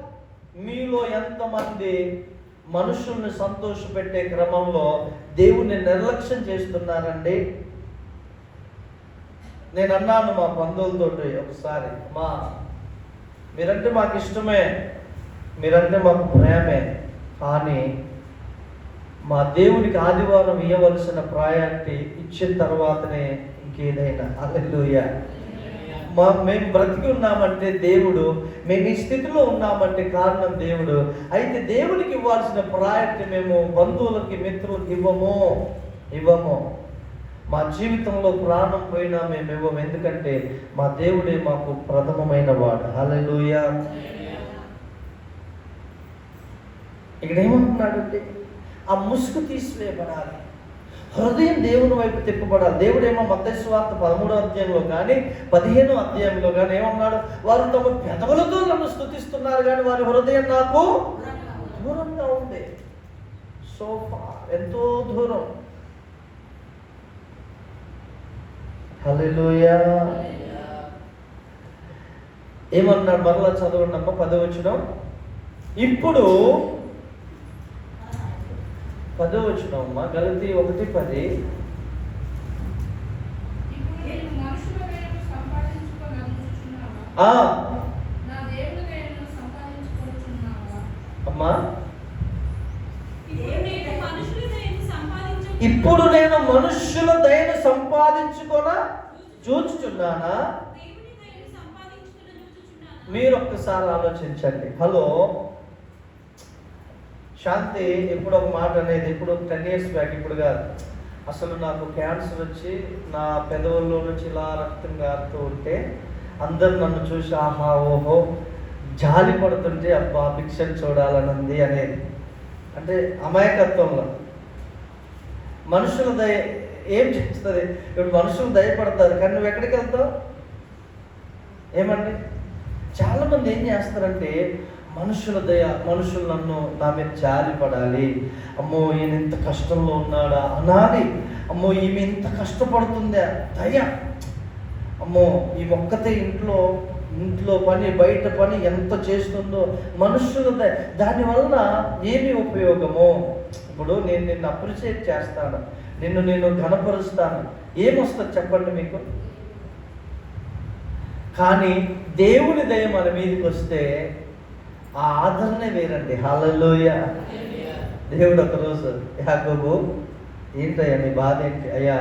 మీలో ఎంతమంది మనుషుల్ని సంతోషపెట్టే క్రమంలో దేవుణ్ణి నిర్లక్ష్యం చేస్తున్నారండి? నేను అన్నాను మా బంధువులతోటి ఒకసారి, మీరంటే మాకు ఇష్టమే, మీరంటే మాకు ప్రేమే, కానీ మా దేవునికి ఆదివారం ఇవ్వవలసిన ప్రయారిటీ ఇచ్చిన తర్వాతనే ఇంకేదైనా. హల్లెలూయా. మేము బ్రతికి ఉన్నామంటే దేవుడు, మేము ఈ స్థితిలో ఉన్నామంటే కారణం దేవుడు. అయితే దేవునికి ఇవ్వాల్సిన ప్రయారిటీ మేము బంధువులకి, మిత్రులకి ఇవ్వము. మా జీవితంలో ప్రాణం పోయినా మేము ఇవ్వము, ఎందుకంటే మా దేవుడే మాకు ప్రథమమైన వాడు. హల్లెలూయా. ఇక్కడ ఏమంటున్నాడంటే ఆ ముసుగు తీసివేయబడాలి, హృదయం దేవుని వైపు తిప్పబడాలి. దేవుడేమో మత్తయి సువార్త 13వ అధ్యాయంలో కానీ 15వ అధ్యాయంలో కానీ ఏమన్నాడు? వారు తమ పెదవులతో నన్ను స్తుతిస్తున్నారు కానీ వారి హృదయం నాకు దూరంగా ఉంది. సో ఎంతో దూరం. హల్లెలూయా. ఏమన్నాడు? మరలా చదవండి అమ్మ 10వ వచనం. ఇప్పుడు 10వ వచనం అమ్మ, గలతీ 1:10. అమ్మా, ఇప్పుడు నేను మనుష్యుల దయను సంపాదించుకొన చూచుచున్నానా? మీరు ఒక్కసారి ఆలోచించండి. హలో, శాంతి ఎప్పుడు ఒక మాట అనేది, ఇప్పుడు 10 years బ్యాక్, ఇప్పుడు కాదు, అసలు నాకు క్యాన్సర్ వచ్చి నా పెదవుల్లో నుంచి ఇలా రక్తం గారుతూ ఉంటే అందరు నన్ను చూసి ఆహా ఓహో జాలి పడుతుంటే అబ్బా పిక్చర్ చూడాలని ఉంది అనేది. అంటే అమాయకత్వంలో మనుషుల దయ ఏం చేస్తుంది? ఇప్పుడు మనుషులు దయపడతారు, కానీ నువ్వు ఎక్కడికి వెళ్తావు? ఏమండి, చాలామంది ఏం చేస్తారంటే మనుషుల దయ, మనుషులు నా మీద జాలి పడాలి, అమ్మో ఈయన ఇంత కష్టంలో ఉన్నాడా అనాలి, అమ్మో ఈమె ఇంత కష్టపడుతుందా దయ, అమ్మో ఈ ఒక్కతే ఇంట్లో పని బయట పని ఎంత చేస్తుందో మనుషుల దయ. దానివల్ల ఏమి ఉపయోగము? ఇప్పుడు నేను నిన్ను అప్రిషియేట్ చేస్తాను, నేను ఘనపరుస్తాను, ఏమొస్తుంది చెప్పండి మీకు? కానీ దేవుని దయ మన మీదకి వస్తే ఆ ఆదరణే వేరండి. హల్లెలూయా. దేవుడు ఒకరోజు యాకోబు, ఏంటయ్యా నీ బాధ ఏంటి? అయ్యా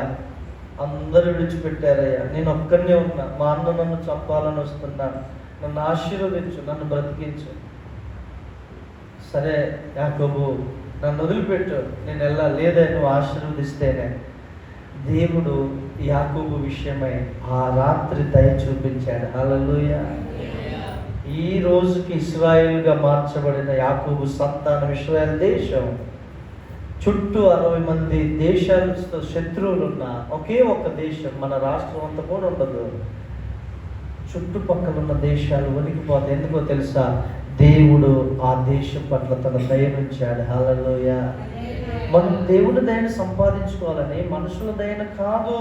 అందరూ విడిచిపెట్టారయ్యా, నేను ఒక్కడనే ఉన్నా, మా అన్న నన్ను చంపాలని వస్తున్నాను, నన్ను ఆశీర్వదించు, నన్ను బ్రతికించు. సరే యాకోబు నన్ను వదిలిపెట్టు, నేను లేదా నువ్వు ఆశీర్వదిస్తేనే. దేవుడు యాకోబు విషయమై ఆ రాత్రి దయ చూపించాడు. హల్లెలూయా. ఈ రోజుకి ఇశ్రాయేలుగా మార్చబడిన యాకోబు సంతానం, ఇశ్రాయేల్ దేశం చుట్టూ 60 మంది దేశాలతో శత్రువులు ఉన్న ఒకే ఒక దేశం, మన రాష్ట్రం అంతా కూడా ఉండదు. చుట్టుపక్కల ఉన్న దేశాలు వణికిపోతాయి. ఎందుకో తెలుసా? దేవుడు ఆ దేశం పట్ల తన దయనుంచాడు. హల్లెలూయా. మనం దేవుని దయను సంపాదించుకోవాలని, మనుషుల దయను కాదు.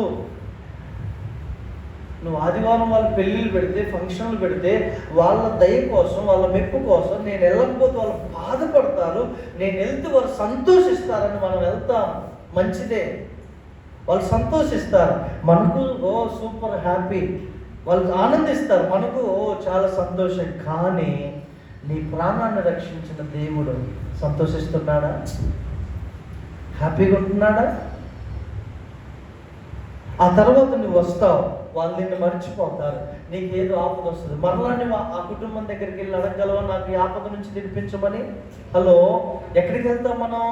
నువ్వు ఆదివారం వాళ్ళు పెళ్ళిళ్ళు పెడితే, ఫంక్షన్లు పెడితే, వాళ్ళ దయ కోసం, వాళ్ళ మెప్పు కోసం నేను వెళ్ళకపోతే వాళ్ళు బాధపడతారు, నేను వెళ్తే వాళ్ళు సంతోషిస్తారని మనం వెళ్తాం. మంచిదే, వాళ్ళు సంతోషిస్తారు, మనకు ఓ సూపర్ హ్యాపీ, వాళ్ళు ఆనందిస్తారు, మనకు ఓ చాలా సంతోషం. కానీ నీ ప్రాణాన్ని రక్షించిన దేవుడు సంతోషిస్తున్నాడా? హ్యాపీగా ఉంటున్నాడా? ఆ తర్వాత నువ్వు వస్తావు, వాళ్ళు నిన్ను మర్చిపోతారు, నీకు ఏదో ఆపద వస్తుంది, మరలా నువ్వు ఆ కుటుంబం దగ్గరికి వెళ్ళి అడగలవా నాకు ఈ ఆపద నుంచి విడిపించమని? హలో, ఎక్కడికి వెళ్తాం మనం?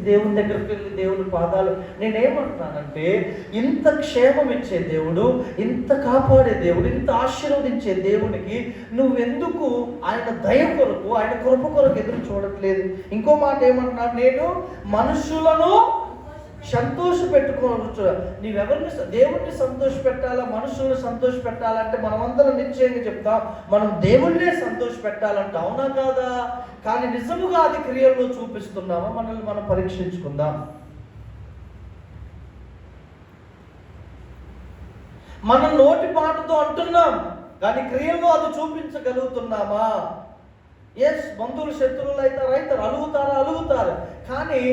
దేవుని దగ్గరికి వెళ్ళి దేవుని పాదాలు. నేనేమంటున్నానంటే, ఇంత క్షేమం ఇచ్చే దేవుడు, ఇంత కాపాడే దేవుడు, ఇంత ఆశీర్వదించే దేవునికి నువ్వెందుకు ఆయన దయ కొరకు, ఆయన కృప కొరకు ఎదురు చూడట్లేదు? ఇంకో మాట ఏమంటున్నాను, నేను మనుషులను సంతోష పెట్టుకోవచ్చు. నీవెవరిని, దేవుణ్ణి సంతోష పెట్టాలా, మనుషుల్ని సంతోష పెట్టాలంటే మనమందరం నిశ్చయంగా చెప్తాం, మనం దేవుణ్ణే సంతోష పెట్టాలంట. అవునా కాదా? కానీ నిజముగా అది క్రియల్లో చూపిస్తున్నామా? మనల్ని మనం పరీక్షించుకుందాం. మనం నోటి మాటతో అంటున్నాం, కానీ క్రియల్లో అది చూపించగలుగుతున్నామా? ఎస్, బంధువులు శత్రువులు అవుతారు, అలుగుతారు, కానీ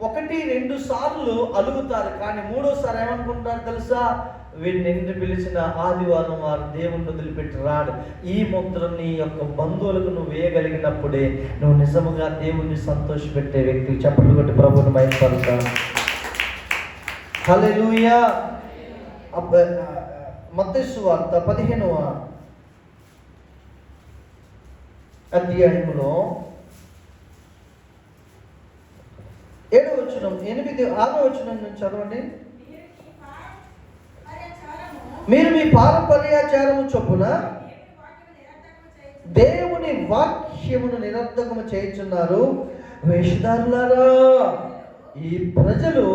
1-2 సార్లు అలుగుతారు, కానీ 3వసారి ఏమనుకుంటారు తెలుసా? వీడిని పిలిచిన ఆదివారం వారు దేవుణ్ణి వదిలిపెట్టి రాడు. ఈ ముద్ర నీ యొక్క బంధువులకు నువ్వు వేయగలిగినప్పుడే నువ్వు నిజముగా దేవుణ్ణి సంతోషపెట్టే వ్యక్తి. చప్పట్లు కొట్టి ప్రభువుని మహిమపరుస్తా. హల్లెలూయా. మత్తయి సువార్త 15వ అధ్యాయములో 7వ వచనం, 6వ వచనం నుంచి చదవండి. మీరు మీ పారంపర్యాచారము చొప్పున దేవుని వాక్యమును నిరర్ధకము చేయుచున్నారు. వేషధారులారా, ఈ ప్రజలు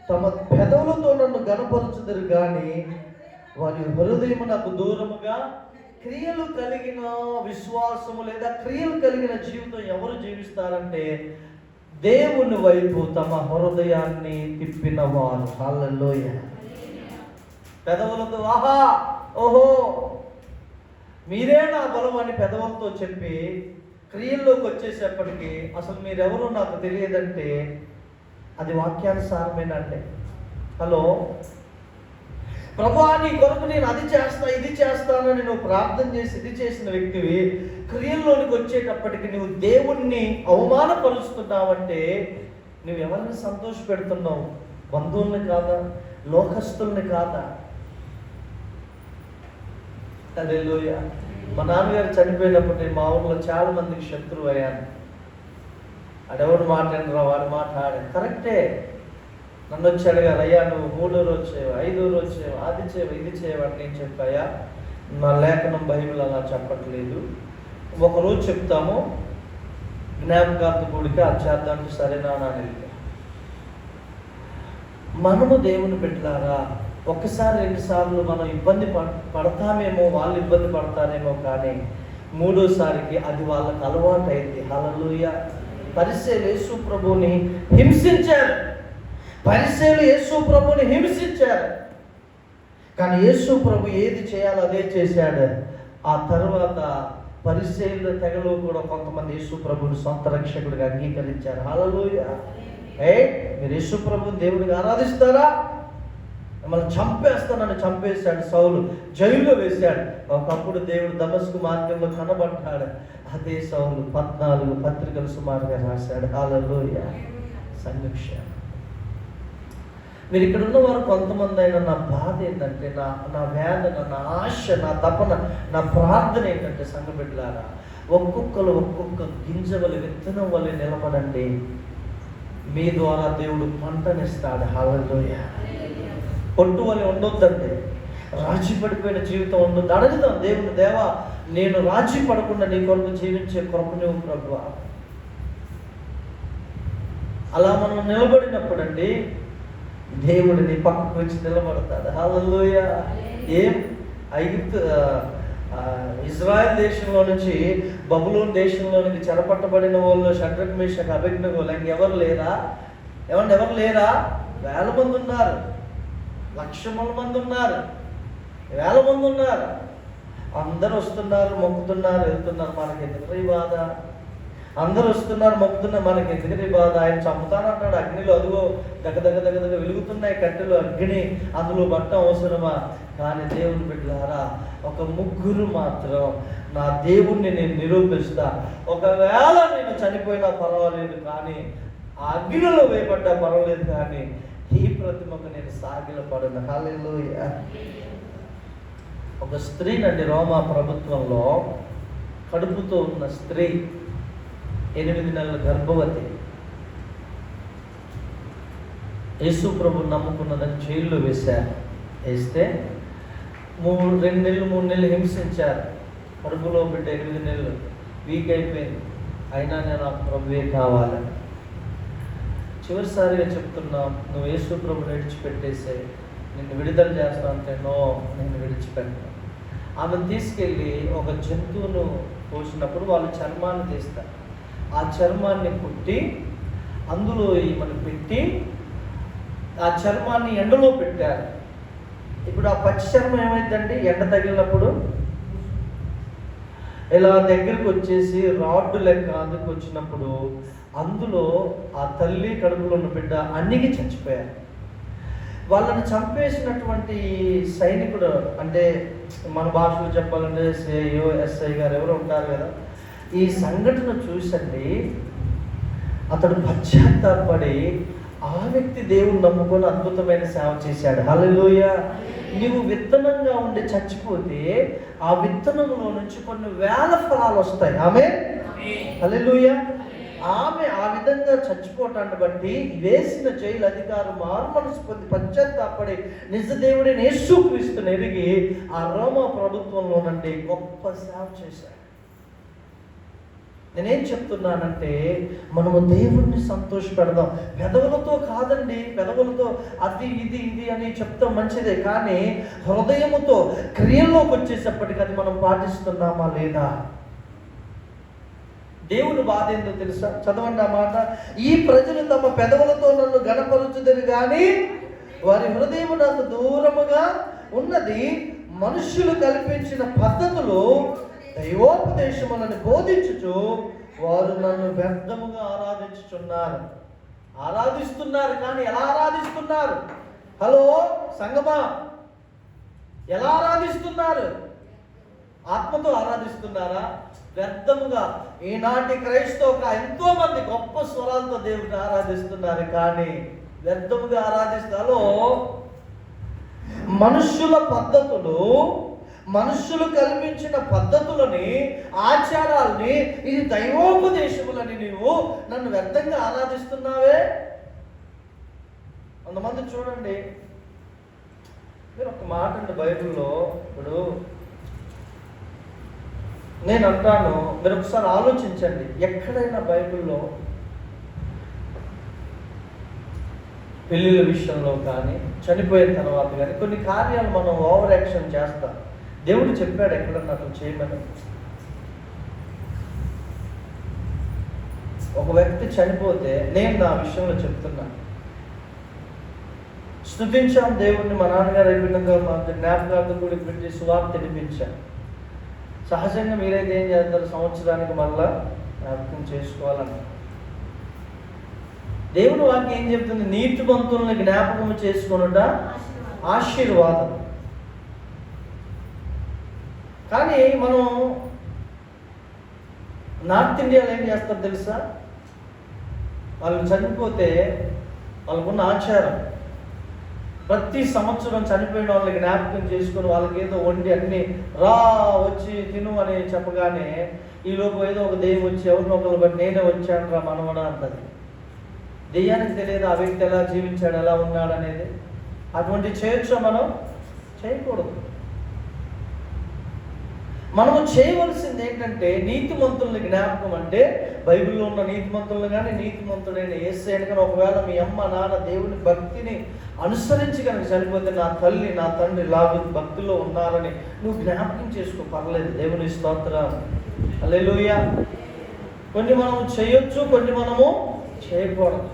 తమ పెదవులతో నన్ను గణపరుచుదురు గాని వారి హృదయము నాకు దూరముగా. క్రియలు కలిగిన విశ్వాసము లేదా క్రియలు కలిగిన జీవితం ఎవరు జీవిస్తారంటే దేవుని వైపు తమ హృదయాన్ని తిప్పిన వారు. హల్లెలూయా. పెదవులతో ఆహా ఓహో మీరే నా బలం అని పెదవులతో చెప్పి క్రియల్లోకి వచ్చేసేపటికి అసలు మీరెవరో నాకు తెలియదంటే అది వాక్యానుసారమేనండి. హలో, ప్రభువా నీ కొరకు నేను అది చేస్తా ఇది చేస్తానని నువ్వు ప్రార్థన చేసి ఇది చేసిన వ్యక్తివి, క్రియల్లోనికి వచ్చేటప్పటికి నువ్వు దేవుణ్ణి అవమానపరుస్తున్నావంటే నువ్వు ఎవరిని సంతోష పెడుతున్నావు? బంధువుల్ని కాదా? లోకస్తుల్ని కాదా? హల్లెలూయా. మా నాన్నగారు చనిపోయినప్పుడు నేను మా ఊళ్ళో చాలా మందికి శత్రువు అయ్యాను. అడెవడు మాట్లాడినరా వాడు మాట్లాడే కరెక్టే. నన్ను వచ్చి అడిగారు, అయ్యా నువ్వు 3 రోజు చేయవు, 5 రోజు చేయవు, అది చేయవు, ఇది చేయవని నేను చెప్పాయా, నా లేఖనం బైబిల్ అలా చెప్పట్లేదు. ఒకరోజు చెప్తాము, జ్ఞాపకార్థ కూడిక అది చేద్దాంటే సరేనా అని వెళ్ళి. మనము దేవుని పెట్టారా, ఒకసారి 2 సార్లు మనం ఇబ్బంది పడతామేమో, వాళ్ళు ఇబ్బంది పడతారేమో, కానీ 3వసారికి అది వాళ్ళకి అలవాటు అయింది. హల్లెలూయా. పరిసయ్యులు యేసు ప్రభువుని హింసించారు, పరిసయ్యులు యేసు ప్రభువుని హింసించారు, కానీ యేసు ప్రభు ఏది చేయాలో అదే చేశాడు. ఆ తర్వాత పరిసయ్యుల తెగలో కూడా కొంతమంది యేసు ప్రభువుని సొంత రక్షకుడిగా అంగీకరించారు. హల్లెలూయా. మీరు యేసు ప్రభువుని దేవుడిగా ఆరాధిస్తారా? మిమ్మల్ని చంపేస్తానని చంపేశాడు సౌలు, జైల్లో వేశాడు. ఒకప్పుడు దేవుడు దమస్కు మార్గంలో కనబడ్డాడు. అదే సౌలు 14 పత్రికలు సుమారుగా రాశాడు. హల్లెలూయా. సంఘర్ష. మీరు ఇక్కడ ఉన్నవారు కొంతమంది అయినా, నా బాధ ఏంటంటే, నా వేదన, నా ఆశ, నా తపన, నా ప్రార్థన ఏంటంటే, సంఘ బిడ్డలారా, ఒక్కొక్కరు ఒక్కొక్క గింజ వలె, విత్తనం వలె నిలబడండి. మీ ద్వారా దేవుడు పంటనిస్తాడు. హల్లెలూయా. పొట్టు వలె ఉండొద్దండి, రాజీ పడిపోయిన జీవితం ఉండొద్దు. అడుగుదాం దేవుని, దేవా నేను రాజీ పడకుండా నీ కొరకు జీవించే కృప నువ్వు ప్రభువా. అలా మనం నిలబడినప్పుడండి దేవుడు నీ పక్కకు వచ్చి నిలబడతాడు. హల్లెలూయా. ఏం ఇజ్రాయెల్ దేశంలో నుంచి బబులోను దేశంలోనికి చెరపట్టబడిన వాళ్ళు షడ్రక్ మేషక్ అబేద్నెగోలు ఎవరు లేరా? ఎవరు లేరా? 1000 మంది ఉన్నారు, 1,00,000 మంది ఉన్నారు, 1000 మంది ఉన్నారు. అందరూ వస్తున్నారు, మొక్కుతున్నారు, వెళ్తున్నారు. మనకి ఎందుకు బాధ? అందరూ వస్తున్నారు, మొక్కుతున్నారు, మనకి ఎందుకు బాధ? ఆయన చంపుతానంటాడు. అగ్నిలో అదిగో దగ్గ వెలుగుతున్నాయి కట్టెలు, అగ్ని, అందులో బట్ట అవసరమా? కానీ దేవుని బిడ్డలారా, ఒక 3 మాత్రం నా దేవుణ్ణి నేను నిరూపిస్తా. ఒకవేళ నేను చనిపోయినా పర్వాలేదు, కానీ ఆ అగ్నిలో వేయబడ్డా పర్వాలేదు, కానీ ఈ ప్రతిమకు నేను సాగిలపడను. హల్లెలూయా. ఒక స్త్రీనండి, రోమా ప్రభుత్వంలో కడుపుతో ఉన్న స్త్రీ, 8 నెలల గర్భవతి, యేసు ప్రభు నమ్ముకున్నదని జైల్లో వేశారు. వేస్తే 2 నెలలు 3 నెలలు హింసించారు. కడుపులో బిడ్డ 8 నెలలు వీక్ అయిపోయింది. అయినా నేను ఆ ప్రభువే కావాలని. చివరిసారిగా చెప్తున్నాం, నువ్వు యేసు ప్రభుని విడిచిపెట్టేసే, నిన్ను విడుదల చేస్తా అంటే నో, నేను విడిచిపెట్టాను. ఆమెను తీసుకెళ్ళి ఒక జంతువును పోసినప్పుడు వాళ్ళు చర్మాన్ని తీస్తారు. ఆ చర్మాన్ని కుట్టి అందులో ఈమెను పెట్టి ఆ చర్మాన్ని ఎండలో పెట్టారు. ఇప్పుడు ఆ పచ్చి చర్మం ఏమైందండి, ఎండ తగిలినప్పుడు ఇలా దగ్గరికి వచ్చేసి రాడ్డు లెక్క అందుకు వచ్చినప్పుడు అందులో ఆ తల్లి కడుపులో ఉన్న బిడ్డ అన్నిగి చచ్చిపోయారు. వాళ్ళని చంపేసినటువంటి సైనికుడు, అంటే మన భాషలో చెప్పాలంటే సిఐఓ ఎస్ఐ గారు ఎవరు ఉంటారు కదా, ఈ సంఘటన చూసండి అతడు పశ్చాత్తాపడి ఆ వ్యక్తి దేవుని నమ్ముకొని అద్భుతమైన సేవ చేశాడు. హల్లెలూయా. నీవు విత్తనంగా ఉండి చచ్చిపోతే ఆ విత్తనంలో నుంచి కొన్ని 1000 ఫలాలు వస్తాయి. ఆమేన్. హల్లెలూయా. ఆమె ఆ విధంగా చచ్చిపోవటాన్ని బట్టి వేసిన జైలు అధికారం మారుమనసు పొంది పశ్చాత్తాపడి నిజ దేవుడిని యేసుక్రీస్తుని ఎరిగి ఆ రోమా ప్రభుత్వంలో నుండి గొప్ప సేవ చేశాడు. నేనేం చెప్తున్నానంటే, మనము దేవుణ్ణి సంతోషపెడదాం. పెదవులతో కాదండి, పెదవులతో అది ఇది ఇది అని చెప్తాం మంచిదే, కానీ హృదయముతో క్రియల్లోకి వచ్చేసప్పటికి అది మనం పాటిస్తున్నామా లేదా? దేవుని బాధ ఏందో తెలుసా? చదవండి ఆ మాట. ఈ ప్రజలు తమ పెదవులతో నన్ను గణపరుచుదురు కానీ వారి హృదయము నాకు దూరముగా ఉన్నది. మనుష్యులు కల్పించిన పద్ధతులు దైవోపదేశములను బోధించుచు వారు నన్ను వ్యర్థముగా ఆరాధిస్తున్నారు. కానీ ఎలా ఆరాధిస్తున్నారు? హలో సంగమా, ఎలా ఆరాధిస్తున్నారు? ఆత్మతో ఆరాధిస్తున్నారా? వ్యర్థముగా. ఈనాటి క్రైస్తవ ఎంతో మంది గొప్ప స్వరాలతో దేవుడిని ఆరాధిస్తున్నారు, కానీ వ్యర్థముగా ఆరాధిస్తారో. మనుష్యుల పద్ధతులు, మనుష్యులు కల్పించిన పద్ధతులని ఆచారాల్ని, ఇది దైవోపదేశములని నీవు నన్ను వ్యర్థంగా ఆరాధిస్తున్నావే. కొంతమంది చూడండి, మీరు ఒక మాట అండి బైబిల్లో, ఇప్పుడు నేను అంటాను, మీరు ఒకసారి ఆలోచించండి, ఎక్కడైనా బైబిల్లో పెళ్ళిళ్ళ విషయంలో కానీ చనిపోయిన తర్వాత కానీ కొన్ని కార్యాలు మనం ఓవర్ యాక్షన్ చేస్తాం. దేవుడు చెప్పాడు ఎక్కడన్నా అట్లా చేయమని. ఒక వ్యక్తి చనిపోతే నేను నా విషయంలో చెప్తున్నా, స్తుతించాం దేవుడిని, మా నాన్నగారు అయిపోయినాక మా జ్ఞాపకార్థం కూడా పెట్టి సువార్త వినిపించాం. సహజంగా మీరైతే ఏం చేస్తారు, సంవత్సరానికి మళ్ళా జ్ఞాపకం చేసుకోవాలని. దేవుడు వాక్యం ఏం చెప్తుంది, నీతిమంతుల్ని జ్ఞాపకం చేసుకొనుట ఆశీర్వాదం. కానీ మనం నార్త్ ఇండియాలో ఏం చేస్తారు తెలుసా, వాళ్ళు చనిపోతే వాళ్ళకున్న ఆచారం ప్రతి సంవత్సరం చనిపోయిన వాళ్ళని జ్ఞాపకం చేసుకుని వాళ్ళకి ఏదో వండి అన్ని రా వచ్చి తిను అని చెప్పగానే ఈలోపు ఏదో ఒక దెయ్యం వచ్చి ఎవరినో ఒకరు బట్టి నేనే వచ్చాను రా మనవడా అంటది. దెయ్యానికి తెలియదు ఆ వ్యక్తి ఎలా జీవించాడు, ఎలా ఉన్నాడు అనేది. అటువంటి చేయొచ్చా? మనం చేయకూడదు. మనము చేయవలసింది ఏంటంటే నీతిమంతుల్ని జ్ఞాపకం. అంటే బైబిల్లో ఉన్న నీతిమంతులను కానీ నీతిమంతుడైన యేసయ్యను కానీ, ఒకవేళ మీ అమ్మ నాన్న దేవుని భక్తిని అనుసరించి కనుక చనిపోతే, నా తల్లి నా తండ్రి లాగా భక్తిలో ఉన్నారని నువ్వు జ్ఞాపకం చేసుకో, పర్లేదు. దేవుని స్తోత్రం, హల్లెలూయా. కొన్ని మనము చేయొచ్చు, కొన్ని మనము చేయకూడదు.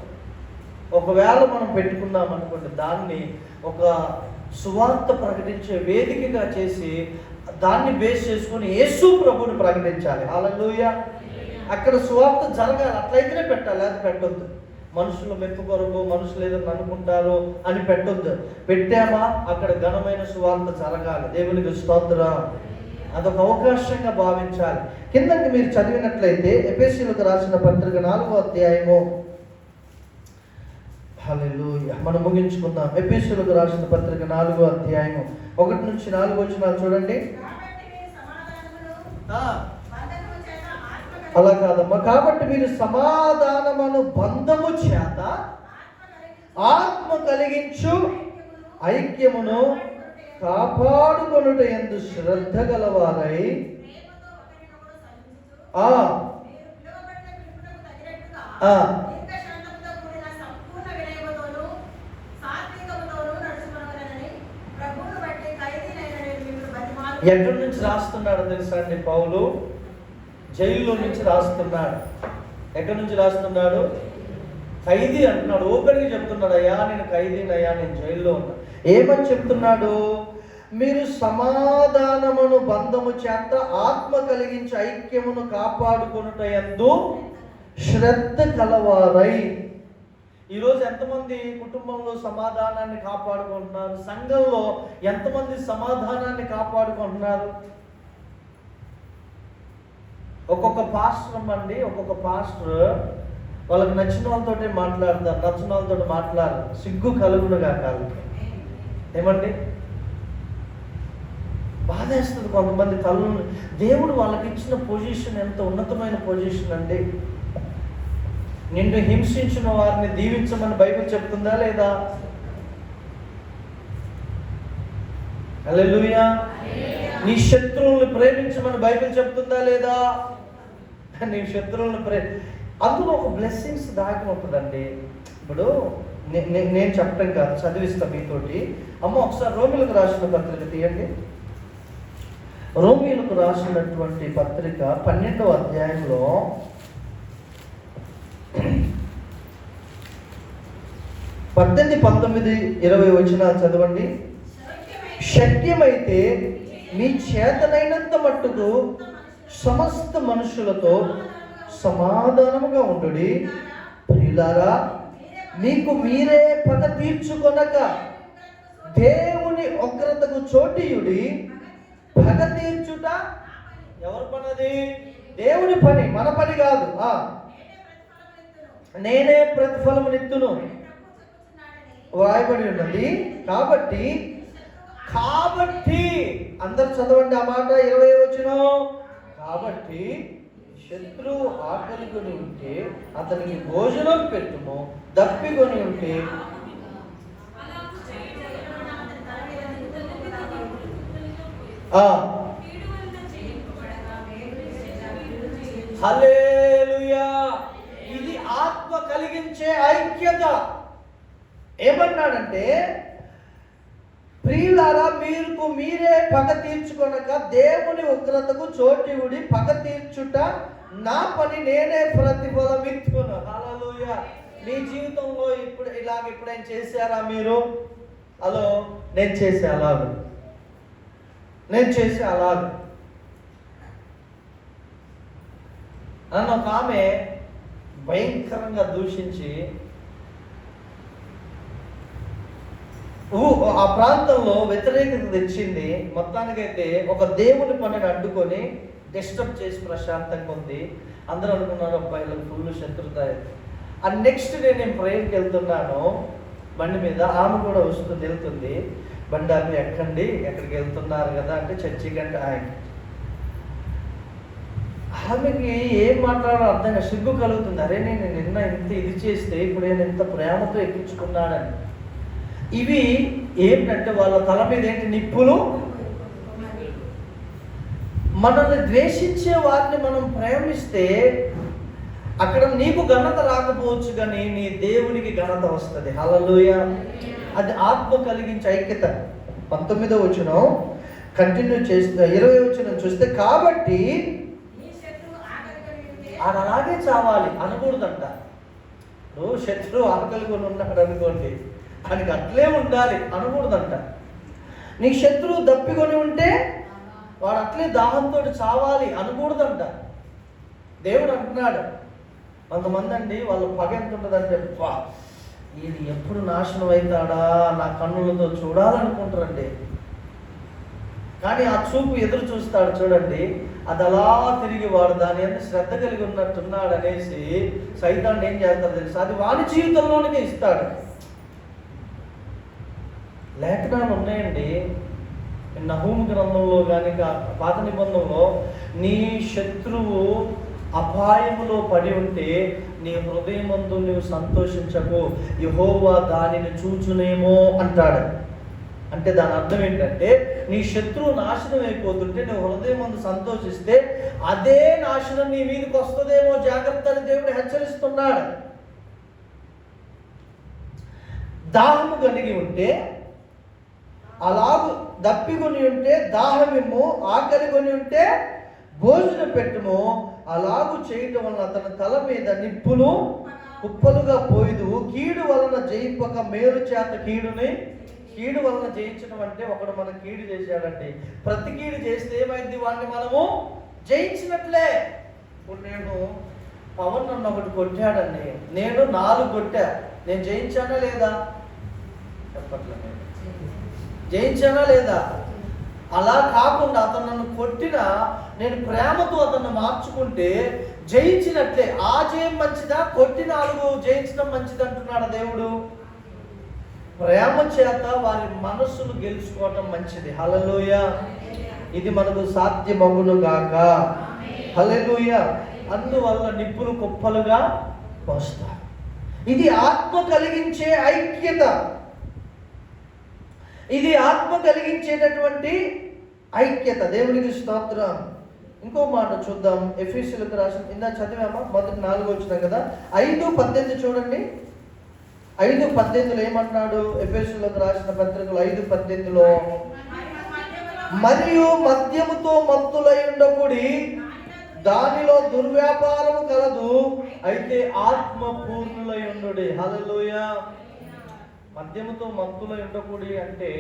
ఒకవేళ మనం పెట్టుకున్నాం అనుకోండి, దాన్ని ఒక సువార్త ప్రకటించే వేదికగా చేసి దాన్ని బేస్ చేసుకొని యేసు ప్రభువుని ప్రకటించాలి. హల్లెలూయా. అక్కడ సువార్త జరగాలి, అట్లయితేనే పెట్టాలి, అది పెట్టొద్దు. మనుషుల మెప్పు కొరకు, మనుషులు ఏదైనా అనుకుంటారు అని పెట్టొద్దు. పెట్టామా అక్కడ ఘనమైన సువార్త జరగాలి. దేవునికి స్తోత్రం. అదొక అవకాశంగా భావించాలి. కిందకి మీరు చదివినట్లయితే ఎఫెసీయులకు రాసిన పత్రిక 4వ అధ్యాయము, హల్లెలూయా, మనం ముగించుకుందాం. ఎఫెసీయులకు రాసిన పత్రిక 4వ అధ్యాయము 1 నుంచి 4 వచనాలు చూడండి. అలా కాదమ్మా. కాబట్టి మీరు సమాధానమును బంధము చేత ఆత్మ కలిగించు ఐక్యమును కాపాడుకొనుట యందు శ్రద్ధ గలవారై ఎక్కడి నుంచి రాస్తున్నాడు తెలుసా అండి? పౌలు జైల్లో నుంచి రాస్తున్నాడు. ఎక్కడి నుంచి రాస్తున్నాడు? ఖైదీ అంటున్నాడు. ఓపెన్గా చెప్తున్నాడు, అయ్యా నేను ఖైదీనయ్యా, నేను జైల్లో ఉన్నా. ఏమని చెప్తున్నాడు? మీరు సమాధానమును బంధము చేత ఆత్మ కలిగించి ఐక్యమును కాపాడుకొనుట యందు శ్రద్ధ కలవారై. ఈరోజు ఎంతమంది కుటుంబంలో సమాధానాన్ని కాపాడుకుంటున్నారు? సంఘంలో ఎంతమంది సమాధానాన్ని కాపాడుకుంటున్నారు? ఒక్కొక్క పాస్టర్ అండి, ఒక్కొక్క పాస్టర్ వాళ్ళకి నచ్చిన వాళ్ళతోటే మాట్లాడతారు, నచ్చిన వాళ్ళతో మాట్లాడరు. సిగ్గు కలుగునుగా కాదు. ఏమండి, బాధేస్తుంది కొంతమంది తల్లు. దేవుడు వాళ్ళకి ఇచ్చిన పొజిషన్ ఎంత ఉన్నతమైన పొజిషన్ అండి. నిన్ను హింసించిన వారిని దీవించమని బైబిల్ చెప్తుందా లేదా? హల్లెలూయా. నీ శత్రువుల్ని ప్రేమించమని బైబిల్ చెప్తుందా లేదా? నీ శత్రువుల్ని అందులో ఒక బ్లెస్సింగ్స్ దాగి ఉంటుందండి. ఇప్పుడు నేను చెప్పడం కాదు, చదివిస్తా మీతోటి. అమ్మ ఒకసారి రోమిలకు రాసిన పత్రిక తీయండి. రోమిలకు రాసినటువంటి పత్రిక 12వ అధ్యాయంలో 18, 19, 20 వచనాలు చదవండి. శక్యమైతే మీ చేతనైనంత మట్టుకు సమస్త మనుషులతో సమాధానముగా ఉండుడి. ప్రియులారా, మీకు మీరే పగ తీర్చుకొనక దేవుని ఉగ్రతకు చోటియుడి. పగ తీర్చుట ఎవరి పనది? దేవుని పని, మన పని కాదు. నేనే ప్రతిఫలమునిత్తును వ్రాయబడి ఉన్నది. కాబట్టి అందరు చదవండి ఆ మాట. 20 వచనం. కాబట్టి శత్రువు ఆకలికొని ఉంటే అతనికి భోజనం పెట్టుము, దప్పికొని ఉంటే హల్లెలూయా. ఇది ఆత్మ కలిగించే ఐక్యత. ఏమన్నాడంటే, ప్రియులారా మీకు మీరే పగ తీర్చుకొనక దేవుని ఉగ్రతకు చోటివుడి, పగ తీర్చుట నా పని, నేనే ప్రతిఫలమిచ్చును. హల్లెలూయా. మీ జీవితంలో ఇప్పుడు ఎప్పుడైనా చేశారా మీరు? హలో, నేను చేసే అలాగే నన్ను ఒక ఆమె భయంకరంగా దూషించి ఆ ప్రాంతంలో వ్యతిరేకత తెచ్చింది. మొత్తానికైతే ఒక దేవుని పనిని అడ్డుకొని డిస్టర్బ్ చేసి ప్రశాంతంగా ఉంది. అందరూ అనుకున్నారు అబ్బాయిలకు ఫుల్ శత్రుత. ఆ నెక్స్ట్ డే నేను ప్రేయర్కి వెళ్తున్నాను బండి మీద, ఆమె కూడా వస్తుంది, వెళ్తుంది. బండి ఆమె ఎక్కండి, ఎక్కడికి వెళ్తున్నారు కదా అంటే చర్చికి అంటే ఆమెకి ఏం మాట్లాడాలో అర్థంగా సిగ్గు కలుగుతుంది. అరే నేను నిన్న ఇంత ఇది చేస్తే ఇప్పుడు నేను ఇంత ప్రేమతో ఎక్కించుకున్నానని. ఇవి ఏంటంటే వాళ్ళ తల మీద ఏంటి నిప్పులు. మనల్ని ద్వేషించే వారిని మనం ప్రేమిస్తే అక్కడ నీకు ఘనత రాకపోవచ్చు, కానీ నీ దేవునికి ఘనత వస్తుంది. హల్లెలూయా. అది ఆత్మ కలిగించే ఐక్యత. 19వ వచనం కంటిన్యూ చేస్తే 20వ వచనం చూస్తే, కాబట్టి అది అలాగే చావాలి అనకూడదంట. నువ్వు శత్రువు ఆకలి కొని ఉన్నాడు అనుకోండి, ఆయనకి అట్లే ఉండాలి అనకూడదంట. నీ శత్రువు దప్పికొని ఉంటే వాడు అట్లే దాహంతో చావాలి అనకూడదంట. దేవుడు అంటున్నాడు. కొంతమంది అండి వాళ్ళ పగ ఎంత ఉంటుందంటే, ఇది ఎప్పుడు నాశనం అవుతాడా నా కన్నులతో చూడాలనుకుంటారండి. కానీ ఆ చూపు ఎదురు చూస్తాడు చూడండి, అది అలా తిరిగి వాడు దాని ఎంత శ్రద్ధ కలిగి ఉన్నట్టున్నాడు అనేసి సైతాన్ని ఏం చేస్తాడు తెలుసు, అది వాడి జీవితంలోనే ఇస్తాడు. లేఖనాలు ఉన్నాయండి నహూము గ్రంథంలో కానీ పాత నిబంధనలో, నీ శత్రువు అపాయములో పడి ఉంటే నీ హృదయమందు నువ్వు సంతోషించకు, యెహోవా దానిని చూచునేమో అంటాడు. అంటే దాని అర్థం ఏంటంటే, నీ శత్రువు నాశనం అయిపోతుంటే నువ్వు హృదయమందు సంతోషిస్తే అదే నాశనం నీ మీదకి వస్తుందేమో జాగ్రత్త అని దేవుడు హెచ్చరిస్తున్నాడు. దాహము కలిగి ఉంటే అలాగు, దప్పికొని ఉంటే దాహమేమో, ఆకలి కొని ఉంటే భోజనం పెట్టుము, అలాగు చేయటం వలన అతని తల మీద నిప్పులు కుప్పలుగా పోయిదు. కీడు వలన జయింపక మేలు చేత కీడు వలన జయించడం అంటే, ఒకడు మన కీడు చేశాడంటే ప్రతి కీడు చేస్తే ఏమైంది, వాడిని మనము జయించినట్లే. ఇప్పుడు నేను పవన్ నన్ను ఒకటి కొట్టాడండి, నేను 4 కొట్టా, నేను జయించానా లేదా? చెప్పట్లే, జయించానా లేదా? అలా కాకుండా అతను నన్ను కొట్టినా నేను ప్రేమతో అతన్ని మార్చుకుంటే జయించినట్లే. ఆ జయం మంచిదా, కొట్టి 4 జయించడం మంచిది అంటున్నాడు దేవుడు. ప్రేమ చేత వారి మనస్సును గెలుచుకోవటం మంచిది. హల్లెలూయా. ఇది మనకు సాధ్యమగును గాక. హల్లెలూయా. అందువల్ల నిప్పులు కుప్పలుగా పోస్తారు. ఇది ఆత్మ కలిగించే ఐక్యత. ఇది ఆత్మ కలిగించేటటువంటి ఐక్యత. దేవునికి స్తోత్రం. ఇంకో మాట చూద్దాం. ఎఫెసీయులకు రాసిన, ఇందా చదివామా, మొదటి 4 వచ్చినాం కదా, 5:18 చూడండి. 5:18 ఏమంటున్నాడు? ఎఫెసీయులకు రాసిన పత్రికలు 5:18లో, మరియు మద్యముతో మత్తులై ఉండకుడి, దానిలో దుర్వ్యాపారము కలదు, అయితే ఆత్మ పూర్ణులై ఉండుడి. హల్లెలూయా. మద్యముతో మత్తులై ఉండకూడి అంటే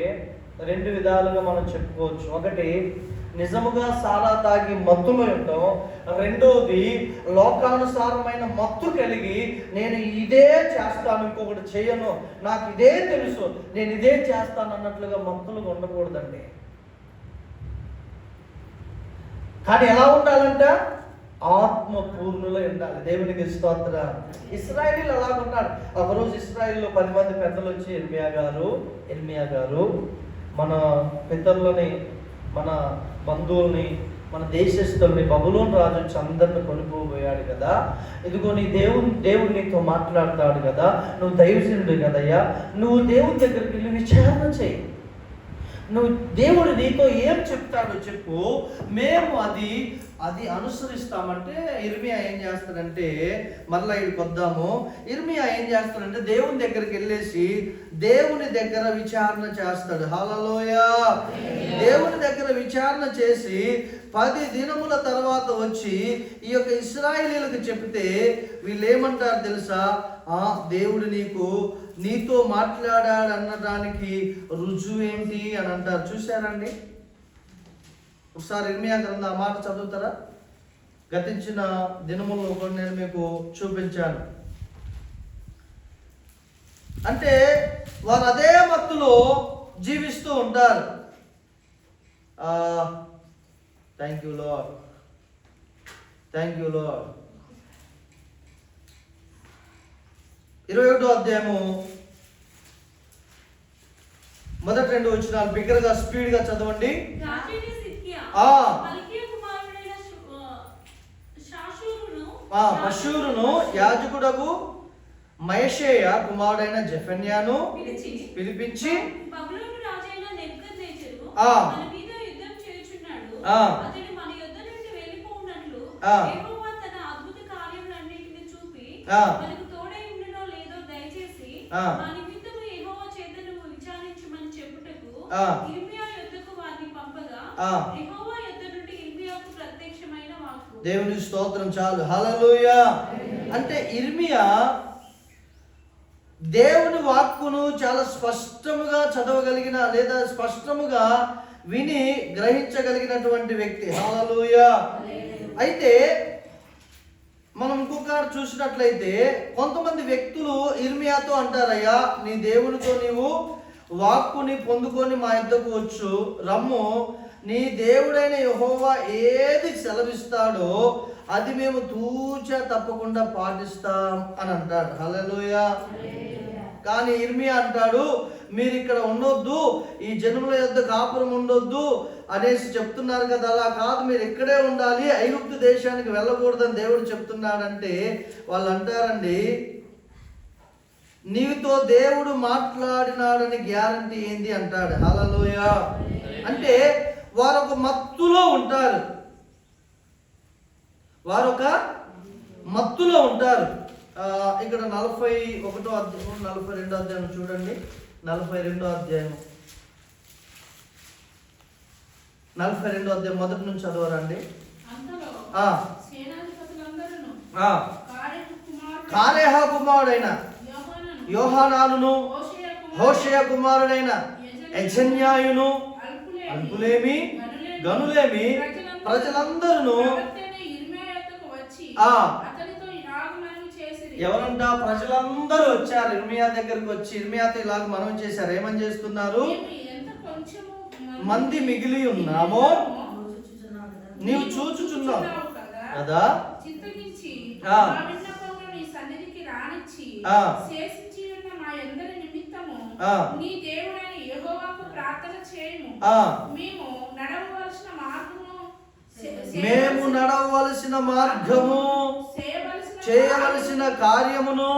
2 విధాలుగా మనం చెప్పుకోవచ్చు. ఒకటి, నిజముగా సారా తాగి మత్తులో ఉంటాం. రెండోది, లోకానుసారమైన మత్తు కలిగి నేను ఇదే చేస్తాను, ఇంకొకటి చేయను, నాకు ఇదే తెలుసు, నేను ఇదే చేస్తాను అన్నట్లుగా మత్తులుగా ఉండకూడదండి. కానీ ఎలా ఉండాలంట? ఆత్మ పూర్ణులై ఉండాలి. దేవునికి స్తోత్రం. ఇశ్రాయేలీలు అలాగున్నాడు. ఒకరోజు ఇశ్రాయేల్లో 10 మంది పెద్దలు వచ్చి, ఇర్మియా గారు మన పితరులని, మన బంధువుల్ని, మన దేశస్తుల్ని బబులోను రాజు వచ్చి అందరిని కొనుక్కోబోయాడు కదా, ఇదిగో నీ దేవుడు నీతో మాట్లాడతాడు కదా, నువ్వు దైవజనుడు కదయ్యా, నువ్వు దేవుని దగ్గరికి వెళ్ళి విచారణ చేయి, నువ్వు దేవుడు నీతో ఏం చెప్తాడో చెప్పు, మేము అది అనుసరిస్తామంటే ఇర్మియా ఏం చేస్తాడంటే, మరలా ఇక్కడికి వద్దాము, ఇర్మియా ఏం చేస్తాడంటే దేవుని దగ్గరికి వెళ్ళేసి దేవుని దగ్గర విచారణ చేస్తాడు. హల్లెలూయా. దేవుని దగ్గర విచారణ చేసి 10 దినముల తర్వాత వచ్చి ఈ యొక్క ఇశ్రాయేలీయులకు చెప్తే వీళ్ళు ఏమంటారు తెలుసా, దేవుడు నీతో మాట్లాడాడు అనడానికి రుజువు ఏంటి అని అంటారు. చూశారండి? ఒకసారి ఇర్మియా గ్రంథం ఆ మాట చదువుతారా? గతించిన దినముల్లో కొన్ని నేను మీకు చూపించాను. అంటే వారు అదే మత్తులో జీవిస్తూ ఉంటారు. Thank you lord, thank you lord. 21వ అధ్యాయము మొదటి 2 వచనాలు బిగ్గరగా స్పీడ్గా చదవండి. పషూరును యాజకుడగు మయషేయ కుమారుడైన జెఫన్యాను పిలిపించి దేవుని స్తోత్రం. చాలు. హల్లెలూయా. అంటే ఇర్మియా దేవుని వాక్కును చాలా స్పష్టముగా చదవగలిగిన లేదా స్పష్టముగా విని గ్రహించగలిగినటువంటి వ్యక్తి. హల్లెలూయా. అయితే మనం ఇంకొక చూసినట్లయితే కొంతమంది వ్యక్తులు ఇర్మియాతో అంటారయ్యా, నీ దేవునితో నీవు వాక్కుని పొందుకొని మా యొద్దకు వచ్చు, రమ్ము, నీ దేవుడైన యెహోవా ఏది సెలవిస్తాడో అది మేము తూచా తప్పకుండా పాటిస్తాం అని అంటాడు. హల్లెలూయా. కానీ ఇర్మియా అంటాడు, మీరు ఇక్కడ ఉండొద్దు, ఈ జనముల యొద్ద కాపురం ఉండొద్దు అనేసి చెప్తున్నారు కదా, అలా కాదు, మీరు ఇక్కడే ఉండాలి, ఐగుప్తు దేశానికి వెళ్ళకూడదని దేవుడు చెప్తున్నాడంటే వాళ్ళు అంటారండి, నీతో దేవుడు మాట్లాడినాడని గ్యారంటీ ఏంది అంటాడు. హల్లెలూయా. అంటే వారొక మత్తులో ఉంటారు, వారొక మత్తులో ఉంటారు. ఇక్కడ 41వ అధ్యాయం 42వ అధ్యాయం చూడండి. 42వ అధ్యాయం 42వ అధ్యాయం మొదటి నుంచి చదవరండి. కారేహ కుమారుడైన యోహానానును హోషేయ కుమారుడైన యజన్యాయును అల్పులేమి గనులేమి ప్రజలందరూ ఎవరంట? ప్రజలందరూ వచ్చారు ఇర్మియా దగ్గరకు వచ్చి ఇర్మియాతో ఇలాగ మనం చేశారు. ఏమని చేస్తున్నారు? మంది మిగిలి ఉన్నామో నీవు చూచుచున్నావు కదా, మేము నడవవలసిన మార్గము చేయవలసిన కార్యమును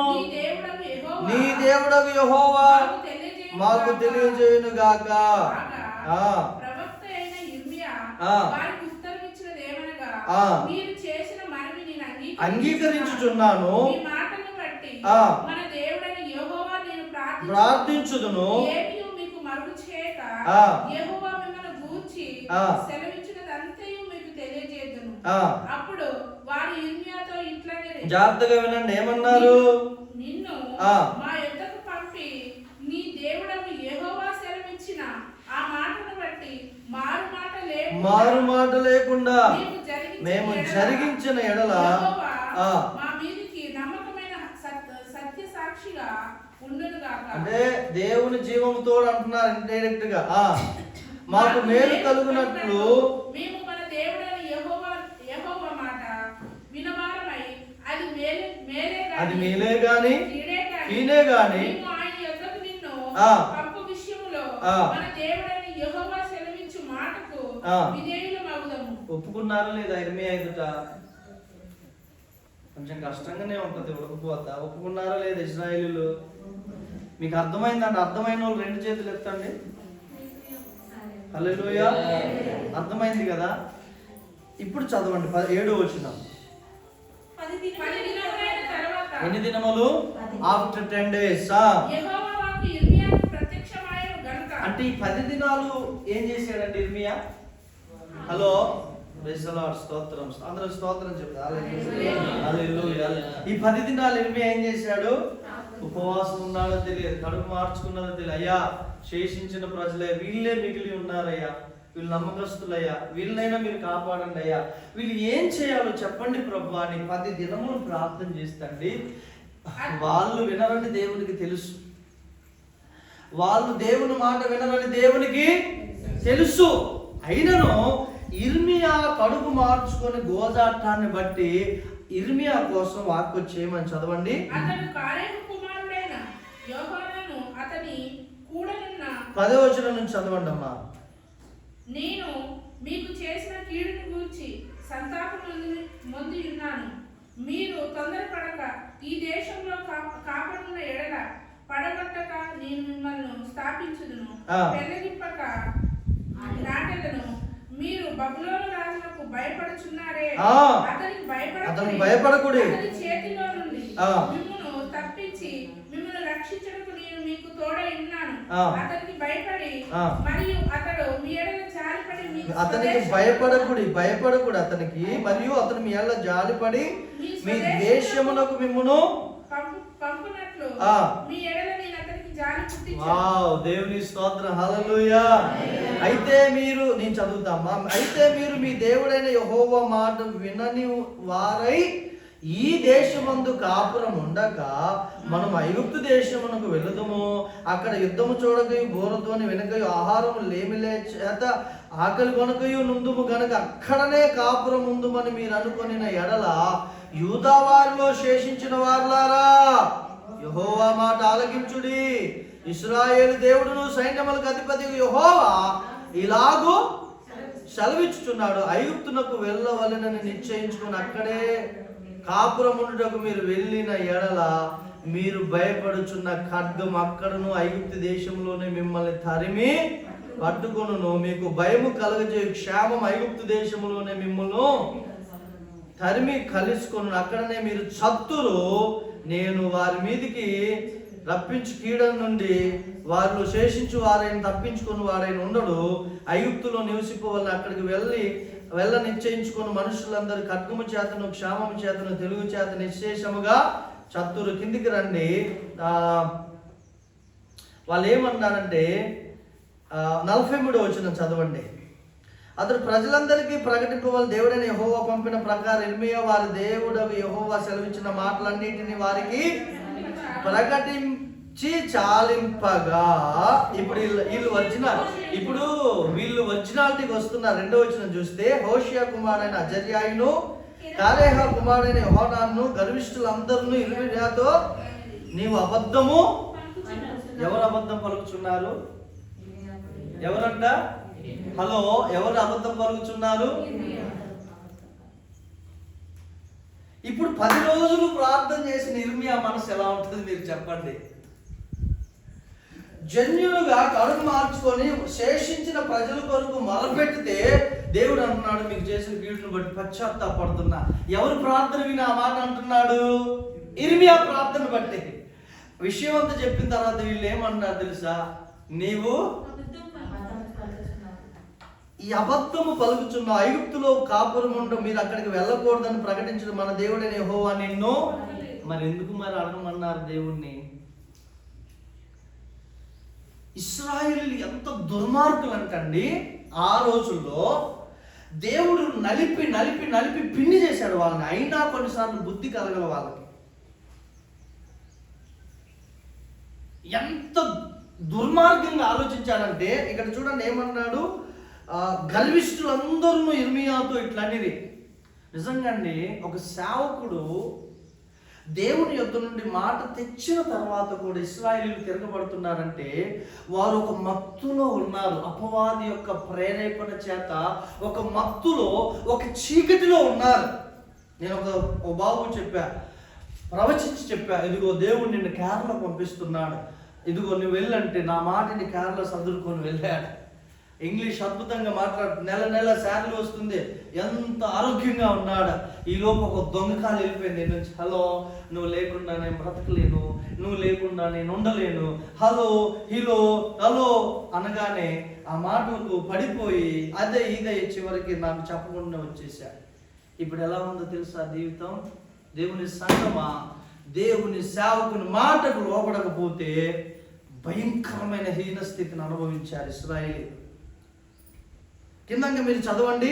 నీ దేవుడగు యెహోవా మాకు తెలియజేయును గాక. అంగీకరించుచున్నాను, ప్రార్థించుదును, అప్పుడు వారు ఇర్మియాతో ఇట్లాగే, జాగ్రత్తగా వినండి, ఏమన్నారు? నిన్ను మా యొద్దకు పంపి నీ దేవుడకు యెహోవా సెలవిచ్చిన ఆ మాటను బట్టి మారు మాట లేకుండా మేము జరిగించిన ఎడల మా మీదికి నమ్మకమైన సత్య సాక్షిగా ఉండును గాక. అంటే దేవుని జీవముతో అంటున్నారు ఇండైరెక్ట్ గా, మాకు మేలు కలుగునట్లు మేము మన దేవుడైన యెహోవా మాట వినవారమై అది మేలే గాని కీడే గాని ఆయన యొద్దకు నిన్ను పంపు విషయములో మన దేవుడైన యెహోవా సెలవించు మాటకు విధేయులమగుదము. ఒప్పుకున్నారా లేదా ఇర్మియా ఎదుట? కొంచెం కష్టంగానే ఉంటుంది ఉడకపోతా. ఒప్పుకున్నారా లేదా ఇశ్రాయేలీయులు? మీకు అర్థమైందండి? అర్థమైన వాళ్ళు 2 చేతులు ఎత్తండి. హల్లెలూయా. అర్థమైంది కదా? ఇప్పుడు చదవండి 7వ వచనం. 10 దినములైన తరువాత ఎన్ని దినములు? After 10 days. యెహోవా వాక్కు ఇర్మియాకు ప్రత్యక్షమాయెను గనుక. అంటే ఈ 10 దినాలు ఏం చేశాడండి ఇర్మియా? Hello, praise the lord. స్తోత్రం. అందరూ స్తోత్రం చెప్తారు. హల్లెలూయా. ఈ 10 దినాలు ఇర్మియా ఏం చేశాడు? ఉపవాసం ఉన్నాడో తెలియదు, కడుపు మార్చుకున్నాడో తెలియదు. అయ్యా, శేషించిన ప్రజలే, వీళ్ళే మిగిలి ఉన్నారయ్యా, వీళ్ళు నమ్మకస్తులయ్యా, వీళ్ళనైనా మీరు కాపాడండి అయ్యా, వీళ్ళు ఏం చేయాలో చెప్పండి ప్రభు అని 10 దినములు ప్రార్థన చేస్తండి. వాళ్ళు వినరని దేవునికి తెలుసు, వాళ్ళు దేవుని మాట వినరని దేవునికి తెలుసు. అయినను ఇర్మియా కడుపు మార్చుకొని గోజాటాన్ని బట్టి ఇర్మియా కోసం వాక్కు చేయమని చదవండి. అతడు కారేహు కుమారుడైన యోహానాను అతని కూడనున్న 10వ వచనం నుంచి చదవండి అమ్మా. నేను మీకు చేసిన కీడును గూర్చి సంతాపమొంది ఉన్నాను. మీరు తొందరపడక ఈ దేశంలో కాపరున్న ఎడల పడగొట్టక నేను మిమ్మల్ని స్థాపించుదును, పెళ్లగింపక నాటెదను. మీరు బబులోను రాజులకు భయపడుచున్నారే, అతనికి భయపడకుడి. అతని చేతిలో నుండి మిమ్మును తప్పించి మిమ్మును రక్షించుటకు నేను మీకు తోడై ఉన్నాను. అతనికి భయపడి మరియు అతడు మీ ఎడల జాలిపడి అతనికి భయపడకుడి అతనికి మరియు అతను మీ ఎడల జాలిపడి మీ దేశమునకు మిమ్మును పంపునట్లు మీ ఎడల నేను అతనికి జాలి పుట్టించాను. వావ్, దేవుని స్తోత్రం. హల్లెలూయా. అయితే మీరు, నేను చదువుతామా, అయితే మీరు మీ దేవుడైన యెహోవా మాట వినని వారై ఈ దేశమందు కాపురం ఉండక మనం ఐగుప్తు దేశమునకు వెళుదుము, అక్కడ యుద్ధము చూడకయు బోరధ్వని వెనకయు ఆహారము లేమిలే చేత ఆకలి కొనకయు నుందుము గనక అక్కడనే కాపురం ఉందుమని మీరు అనుకొనిన ఎడల యూదా వారిలో శేషించిన వారులారా యెహోవా మాట ఆలకించుడి. ఇశ్రాయేలు దేవుడును సైన్యములకు అధిపతి యెహోవా ఇలాగూ సెలవిచ్చుచున్నాడు, ఐగుప్తునకు వెళ్ళవలెనని నిశ్చయించుకుని అక్కడే కాపురముండుటకు మీరు వెళ్ళిన ఎడల మీరు భయపడుచున్న ఖడ్గం అక్కడను ఐగుప్తు దేశంలోనే మిమ్మల్ని తరిమి పట్టుకొనును. మీకు భయము కలుగజేయు క్షేమం ఐగుప్తు దేశంలోనే మిమ్మల్ని తరిమి కలుసుకొను, అక్కడనే మీరు చత్తురు. నేను వారి మీదికి రప్పించు కీడల నుండి వారిలో శేషించు వారైన తప్పించుకుని వారైన ఉండడు. ఐగుప్తులో నివసిపోవాలని అక్కడికి వెళ్ళ నిశ్చయించుకుని మనుషులందరూ ఖడ్గము చేతను క్షామము చేతను తెలుగు చేత నిశ్శేషముగా చత్తురు. కిందికి రండి. వాళ్ళు ఏమన్నారంటే 43వ వచనం చదవండి. అతడు ప్రజలందరికీ ప్రకటింపవలెను, దేవుడైన యెహోవా పంపిన ప్రకారం ఇర్మియా వారి దేవుడు యెహోవా సెలవిచ్చిన మాటలన్నిటిని వారికి ప్రకటించి చాలింపగా. ఇప్పుడు వీళ్ళు ఒరిజినాలిటీకి వస్తున్నారు. 2వ వచనం చూస్తే, హోషియా కుమారుడైన అజర్యాయును కారేహ కుమారుడైన యోహానాను గర్విష్ఠులందరూ ఇర్మియాతో నీవు అబద్ధము. ఎవరు అబద్ధం పలుకుచున్నారు? ఎవరంట? హలో, ఎవరు అబద్ధం పలుకుచున్నారు? ఇప్పుడు 10 రోజులు ప్రార్థన చేసిన ఇర్మియా మనసు ఎలా ఉంటుంది మీరు చెప్పండి. జన్యులుగా కడుపు మార్చుకొని శేషించిన ప్రజల కొరకు మొరపెట్టితే దేవుడు అంటున్నాడు, మీకు చేసిన కీడును బట్టి పశ్చాత్తాపడుతున్నా. ఎవరు ప్రార్థన విని ఆ మాట అంటున్నాడు? ఇర్మియా ప్రార్థన బట్టి. విషయం అంతా చెప్పిన తర్వాత వీళ్ళు ఏమన్నారు తెలుసా? నీవు ఈ అబద్ధము పలుకుచున్న ఐగుప్తులో కాపురం ఉండవు, మీరు అక్కడికి వెళ్ళకూడదని ప్రకటించడం మన దేవుడైన యెహోవా నిన్ను. మరి ఎందుకు మరి అడగమన్నారు దేవుణ్ణి? ఇశ్రాయేలీయులు ఎంత దుర్మార్గులు అంటండి. ఆ రోజుల్లో దేవుడు నలిపి నలిపి నలిపి పిండి చేశాడు వాళ్ళని. అయినా కొన్నిసార్లు బుద్ధి కలగల వాళ్ళకి. ఎంత దుర్మార్గంగా ఆలోచించాడంటే ఇక్కడ చూడండి ఏమన్నాడు, గర్విష్ఠులందరూ ఇర్మియాతో ఇట్లా అనేది. నిజంగా అండి, ఒక సేవకుడు దేవుని యొద్ద నుండి మాట తెచ్చిన తర్వాత కూడా ఇశ్రాయేలీయులు తిరగబడుతున్నారంటే వారు ఒక మత్తులో ఉన్నారు. అపవాది యొక్క ప్రేరేపణ చేత ఒక మత్తులో, ఒక చీకటిలో ఉన్నారు. నేను ఒక బాబు చెప్పా, ప్రవచించి చెప్పా, ఇదిగో దేవుడు నిన్ను కేరళ పంపిస్తున్నాడు, ఇదిగో నువ్వు వెళ్ళంటే నా మాటని కేరళ సదురుకొని వెళ్ళాడు. ఇంగ్లీష్ అద్భుతంగా నెల నెల శాలరీ వస్తుంది, ఎంత ఆరోగ్యంగా ఉన్నాడు. ఈలోపు ఒక దొంగకాలు వెళ్ళిపోయింది నుంచి. హలో, నువ్వు లేకుండా నేను బ్రతకలేను, నువ్వు లేకుండా నేను ఉండలేను, హలో హీలో హలో అనగానే ఆ మాటలకు పడిపోయి అదే ఇదే చివరికి నాకు చెప్పకుండా వచ్చేసాడు. ఇప్పుడు ఎలా ఉందో తెలుసా జీవితం? దేవుని సంగమా, దేవుని సేవకుని మాటకు లోపడకపోతే భయంకరమైన హీన స్థితిని అనుభవించారు ఇశ్రాయేలీయులు. కిందంగా మీరు చదవండి.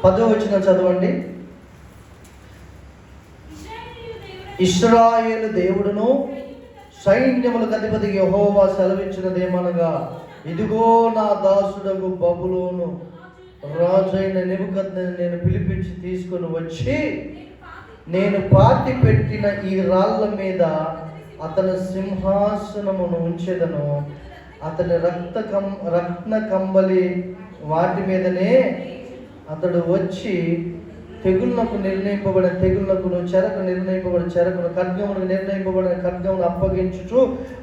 పదో వచనం చదవండి. ఇశ్రాయేలు దేవుడును సైన్యములకు అధిపతి యెహోవా సెలవిచ్చినదేమనగా, ఇదిగో నా దాసుడగు బబులోను రాజైన నెబుకద్నెజరును నేను పిలిపించి తీసుకొని వచ్చి నేను పాతి పెట్టిన ఈ రాళ్ళ మీద అతని సింహాసనమును ఉంచెదను. అతని రత్న కంబలి వాటి మీదనే అతడు వచ్చి తెగుళ్లకు నిర్ణయింపబడిన తెగుళ్లకును, చెరకు నిర్ణయింపబడిన చెరకును, ఖడ్గమును నిర్ణయింపబడిన ఖడ్గమును అప్పగించుచు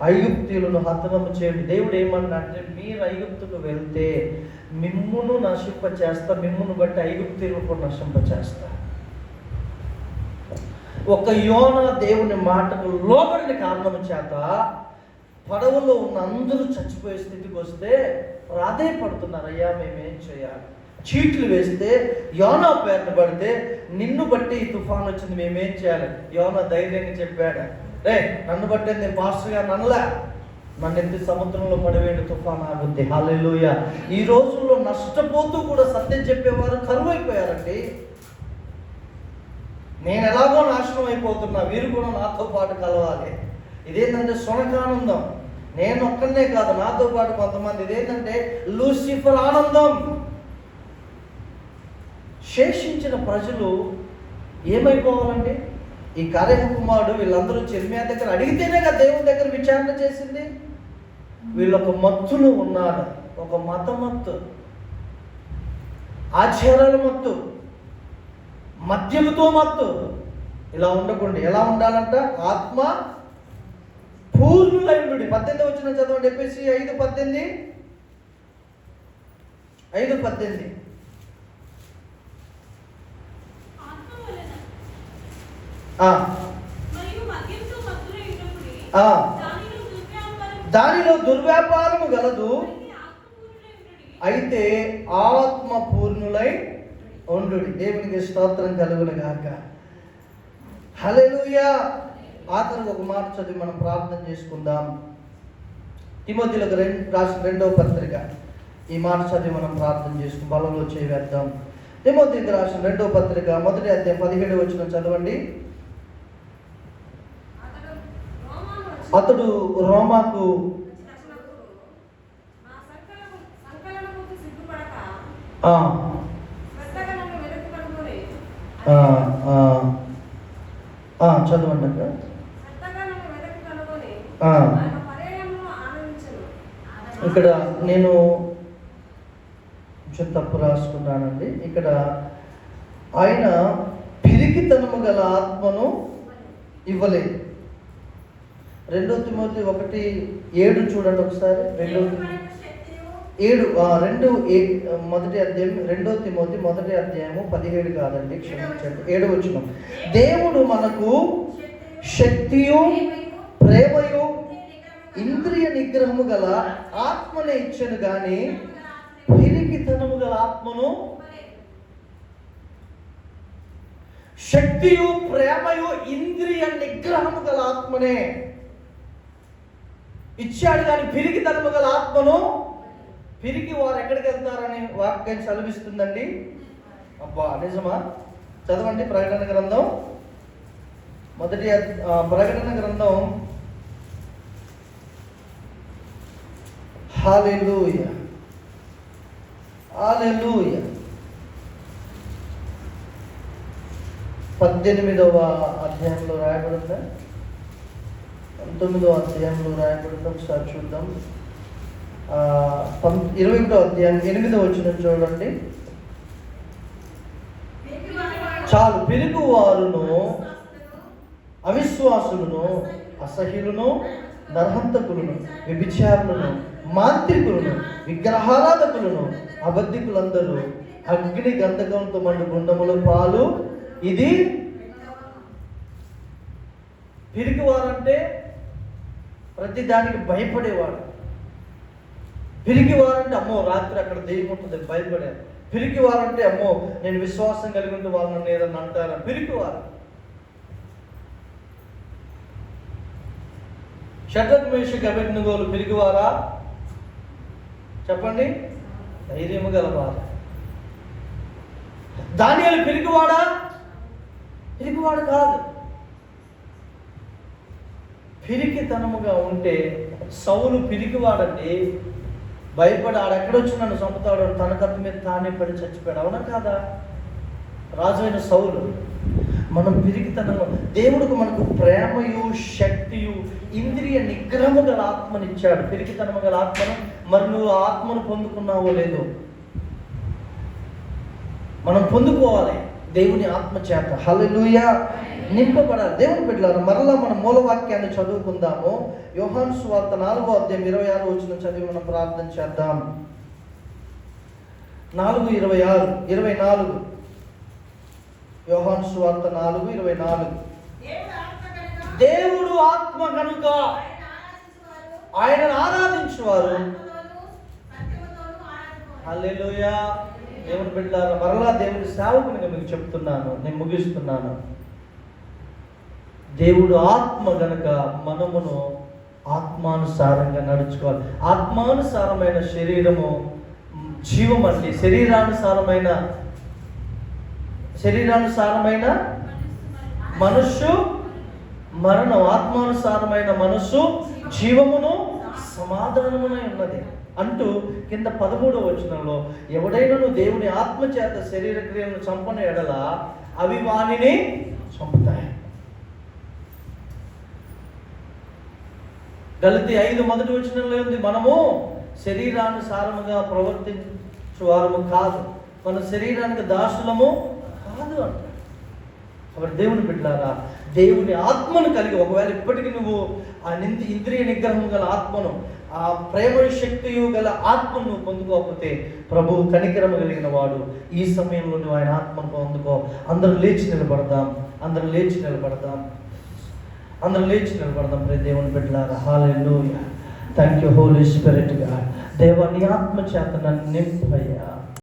ఐగుప్తీయులను హతనము చేయండి. దేవుడు ఏమన్నాడంటే, మీరు ఐగుప్తుకు వెళ్తే మిమ్మును నశింప చేస్తా, మిమ్మును బట్టి ఐగుప్తీయులకు నశింప చేస్తా. ఒక యోనా దేవుని మాటకు లోబడిన కారణం చేత పడవలో ఉన్న అందరూ చచ్చిపోయే స్థితికి వస్తే ప్రాధేయపడుతున్నారు, అయ్యా మేమేం చేయాలి? చీట్లు వేస్తే యోనా పేరును పడితే నిన్ను బట్టి ఈ తుఫాన్ వచ్చింది, మేమేం చేయాలి? యోనా ధైర్యంగా చెప్పాడు, రే నన్ను బట్టి నేను పాస్టర్గా నన్నలే, నన్ను ఎత్తి సముద్రంలో పడివేయండి, తుఫాన్ ఆగుద్ది. హల్లెలూయా. ఈ రోజుల్లో నష్టపోతూ కూడా సత్యం చెప్పేవారు కరువైపోయారండి. నేను ఎలాగో నాశనం అయిపోతున్నా, వీరు కూడా నాతో పాటు కలవాలి. ఇదేంటంటే సునకానందం. నేను ఒక్కనే కాదు, నాతో పాటు కొంతమంది. ఇదేంటంటే లూసిఫర్ ఆనందం. శేషించిన ప్రజలు ఏమైపోవాలండి? ఈ కరేహ కుమారుడు వీళ్ళందరూ చెర్మియా దగ్గర అడిగితేనే కదా దేవుని దగ్గర విచారణ చేసింది. వీళ్ళు ఒక మత్తులో ఉన్నారు, ఒక మత మత్తు, ఆచారాల మత్తు, మద్యముతో మత్తు. ఇలా ఉండకుండా ఎలా ఉండాలంట? ఆత్మ పూర్ణులైనడి. 18 వచ్చిన చదవండి. ఎఫెసీ 5:18. 5:18. దానిలో దుర్వ్యాపారము గలదు, అయితే ఆత్మ పూర్ణులై ఉండు. దేవునికి స్తోత్రం కలుగును గాక. హల్లెలూయా. ఆఖరికి ఒక మాట చదివి మనం ప్రార్థన చేసుకుందాం. తిమోతిలకు రాసిన 2వ పత్రిక, ఈ మాట చదివి మనం ప్రార్థన చేసుకుని బలంలో చేయవేద్దాం. తిమోతికి రాసిన 2వ పత్రిక 1వ అధ్యాయం 17 వచనం చదవండి. అతడు రోమాకు చదవండి అక్క. ఇక్కడ నేను కొంచెం తప్పు రాసుకున్నానండి. ఇక్కడ ఆయన పిరికితనము గల ఆత్మను ఇవ్వలేదు. 2 తిమోతి 1:7 చూడండి ఒకసారి. 2 మొదటి అధ్యాయం 2 తిమోతి 1వ అధ్యాయము 17 కాదండి, క్షమించండి, 7వ వచనం. దేవుడు మనకు శక్తియు ప్రేమయు ఇంద్రియ నిగ్రహము గల ఆత్మనే ఇచ్చను గాని పిరికితనము గల ఆత్మను. శక్తియు ప్రేమయు ఇంద్రియ నిగ్రహము గల ఆత్మనే ఇచ్చాడు కానీ పిరికితనము గల ఆత్మను పిరికి వారు ఎక్కడికి వెళ్తారని వాక్యం సెలవిస్తుందండి. అబ్బా నిజమా? చదవండి ప్రకటన గ్రంథం ప్రకటన గ్రంథం. హల్లెలూయా, హల్లెలూయా. 18వ అధ్యాయంలో రాయబడిందా? 19వ అధ్యాయంలో రాయబడిందా? ఒకసారి చూద్దాం. 21వ అధ్యాయం 8వ వచనం చూడండి. చాలు. పిరికి వారును, అవిశ్వాసులను, అసహ్యులను, నరహంతకులను, వ్యభిచారులను, మాంత్రికులను, విగ్రహారాధకులను, అబద్ధికులందరూ అగ్ని గంధకంతో మండు గుండముల పాలు. ఇది పిరికివారంటే ప్రతి దానికి భయపడేవాడు. పిరికివారంటే అమ్మో రాత్రి అక్కడ దెయ్యం ఉంటుంది భయపడారు. పిరికివారంటే అమ్మో నేను విశ్వాసం కలిగి ఉంటే వాళ్ళు నన్ను ఏదన్నా అంటారా. పిరికివారు. షడ్రక్ మేషక్ అబేద్నెగోలు పిరికివారా? చెప్పండి. ధైర్యము గలవారు. దానియేలు పిరికివాడా? పిరికివాడు కాదు. పిరికితనముగా ఉంటే సౌలు పిరికివాడండి. భయపడి ఆడెక్కడొచ్చి నన్ను చంపుతాడు, తన కత్తి మీద తానే పడి చచ్చిపోయాడు. అవునా కాదా? రాజు అయిన సౌలు. మనం పిరికితనంగా, దేవుడికి మనకు ప్రేమయు శక్తియు ఇంద్రియ నిగ్రహము గల ఆత్మనిచ్చాడు. పిరికితనము గల ఆత్మను మరి నువ్వు ఆత్మను పొందుకున్నావో లేదో మనం పొందుకోవాలి దేవుని ఆత్మ చేత. హల్లెలూయా. నింపబడాలి. దేవుని బిడ్డలారా, మరలా మన మూలవాక్యాన్ని చదువుకుందాము. యోహాను సువార్త 4వ అధ్యాయం 26వ వచనం చదివి మనం ప్రార్థన చేద్దాం. 4:26-24. యోహాను సువార్త 4:24. దేవుడు ఆత్మ కనుక ఆయనను ఆరాధించువారు. హల్లెలూయా. దేవుని బిడ్డలారా, మరలా దేవుని సేవకునిగా మీకు చెప్తున్నాను, నేను ముగిస్తున్నాను. దేవుడు ఆత్మ గనక మనమును ఆత్మానుసారంగా నడుచుకోవాలి. ఆత్మానుసారమైన శరీరము జీవం అండి. శరీరానుసారమైన మనస్సు మరణం. ఆత్మానుసారమైన మనస్సు జీవమును సమాధానమునై ఉన్నది అంటూ కింద 13వ వచనంలో ఎవడైనా దేవుని ఆత్మ చేత శరీర క్రియలను చంపని ఎడల అవి వానిని చంపుతాయి. గలతీ 5 వచనంలో ఉంది, మనము శరీరానుసారముగా ప్రవర్తించువారము కాదు, మన శరీరానికి దాసులము కాదు అంట. కాబట్టి దేవుని బిడ్డలారా, దేవుని ఆత్మను కలిగి ఒకవేళ ఇప్పటికీ నువ్వు ఆ ఇంద్రియ నిగ్రహం గల ఆత్మను, ఆ ప్రేమ శక్తియు గల ఆత్మను నువ్వు పొందుకోకపోతే ప్రభువు కనికరము కలిగిన వాడు. ఈ సమయంలో నువ్వు ఆయన ఆత్మను పొందుకో. అందరూ లేచి నిలబడదాం. ప్రియ దేవుని బిడ్డలారా. Hallelujah. Thank you Holy Spirit God. దేవా నీ ఆత్మ చేత నన్ను నింపయ్యా.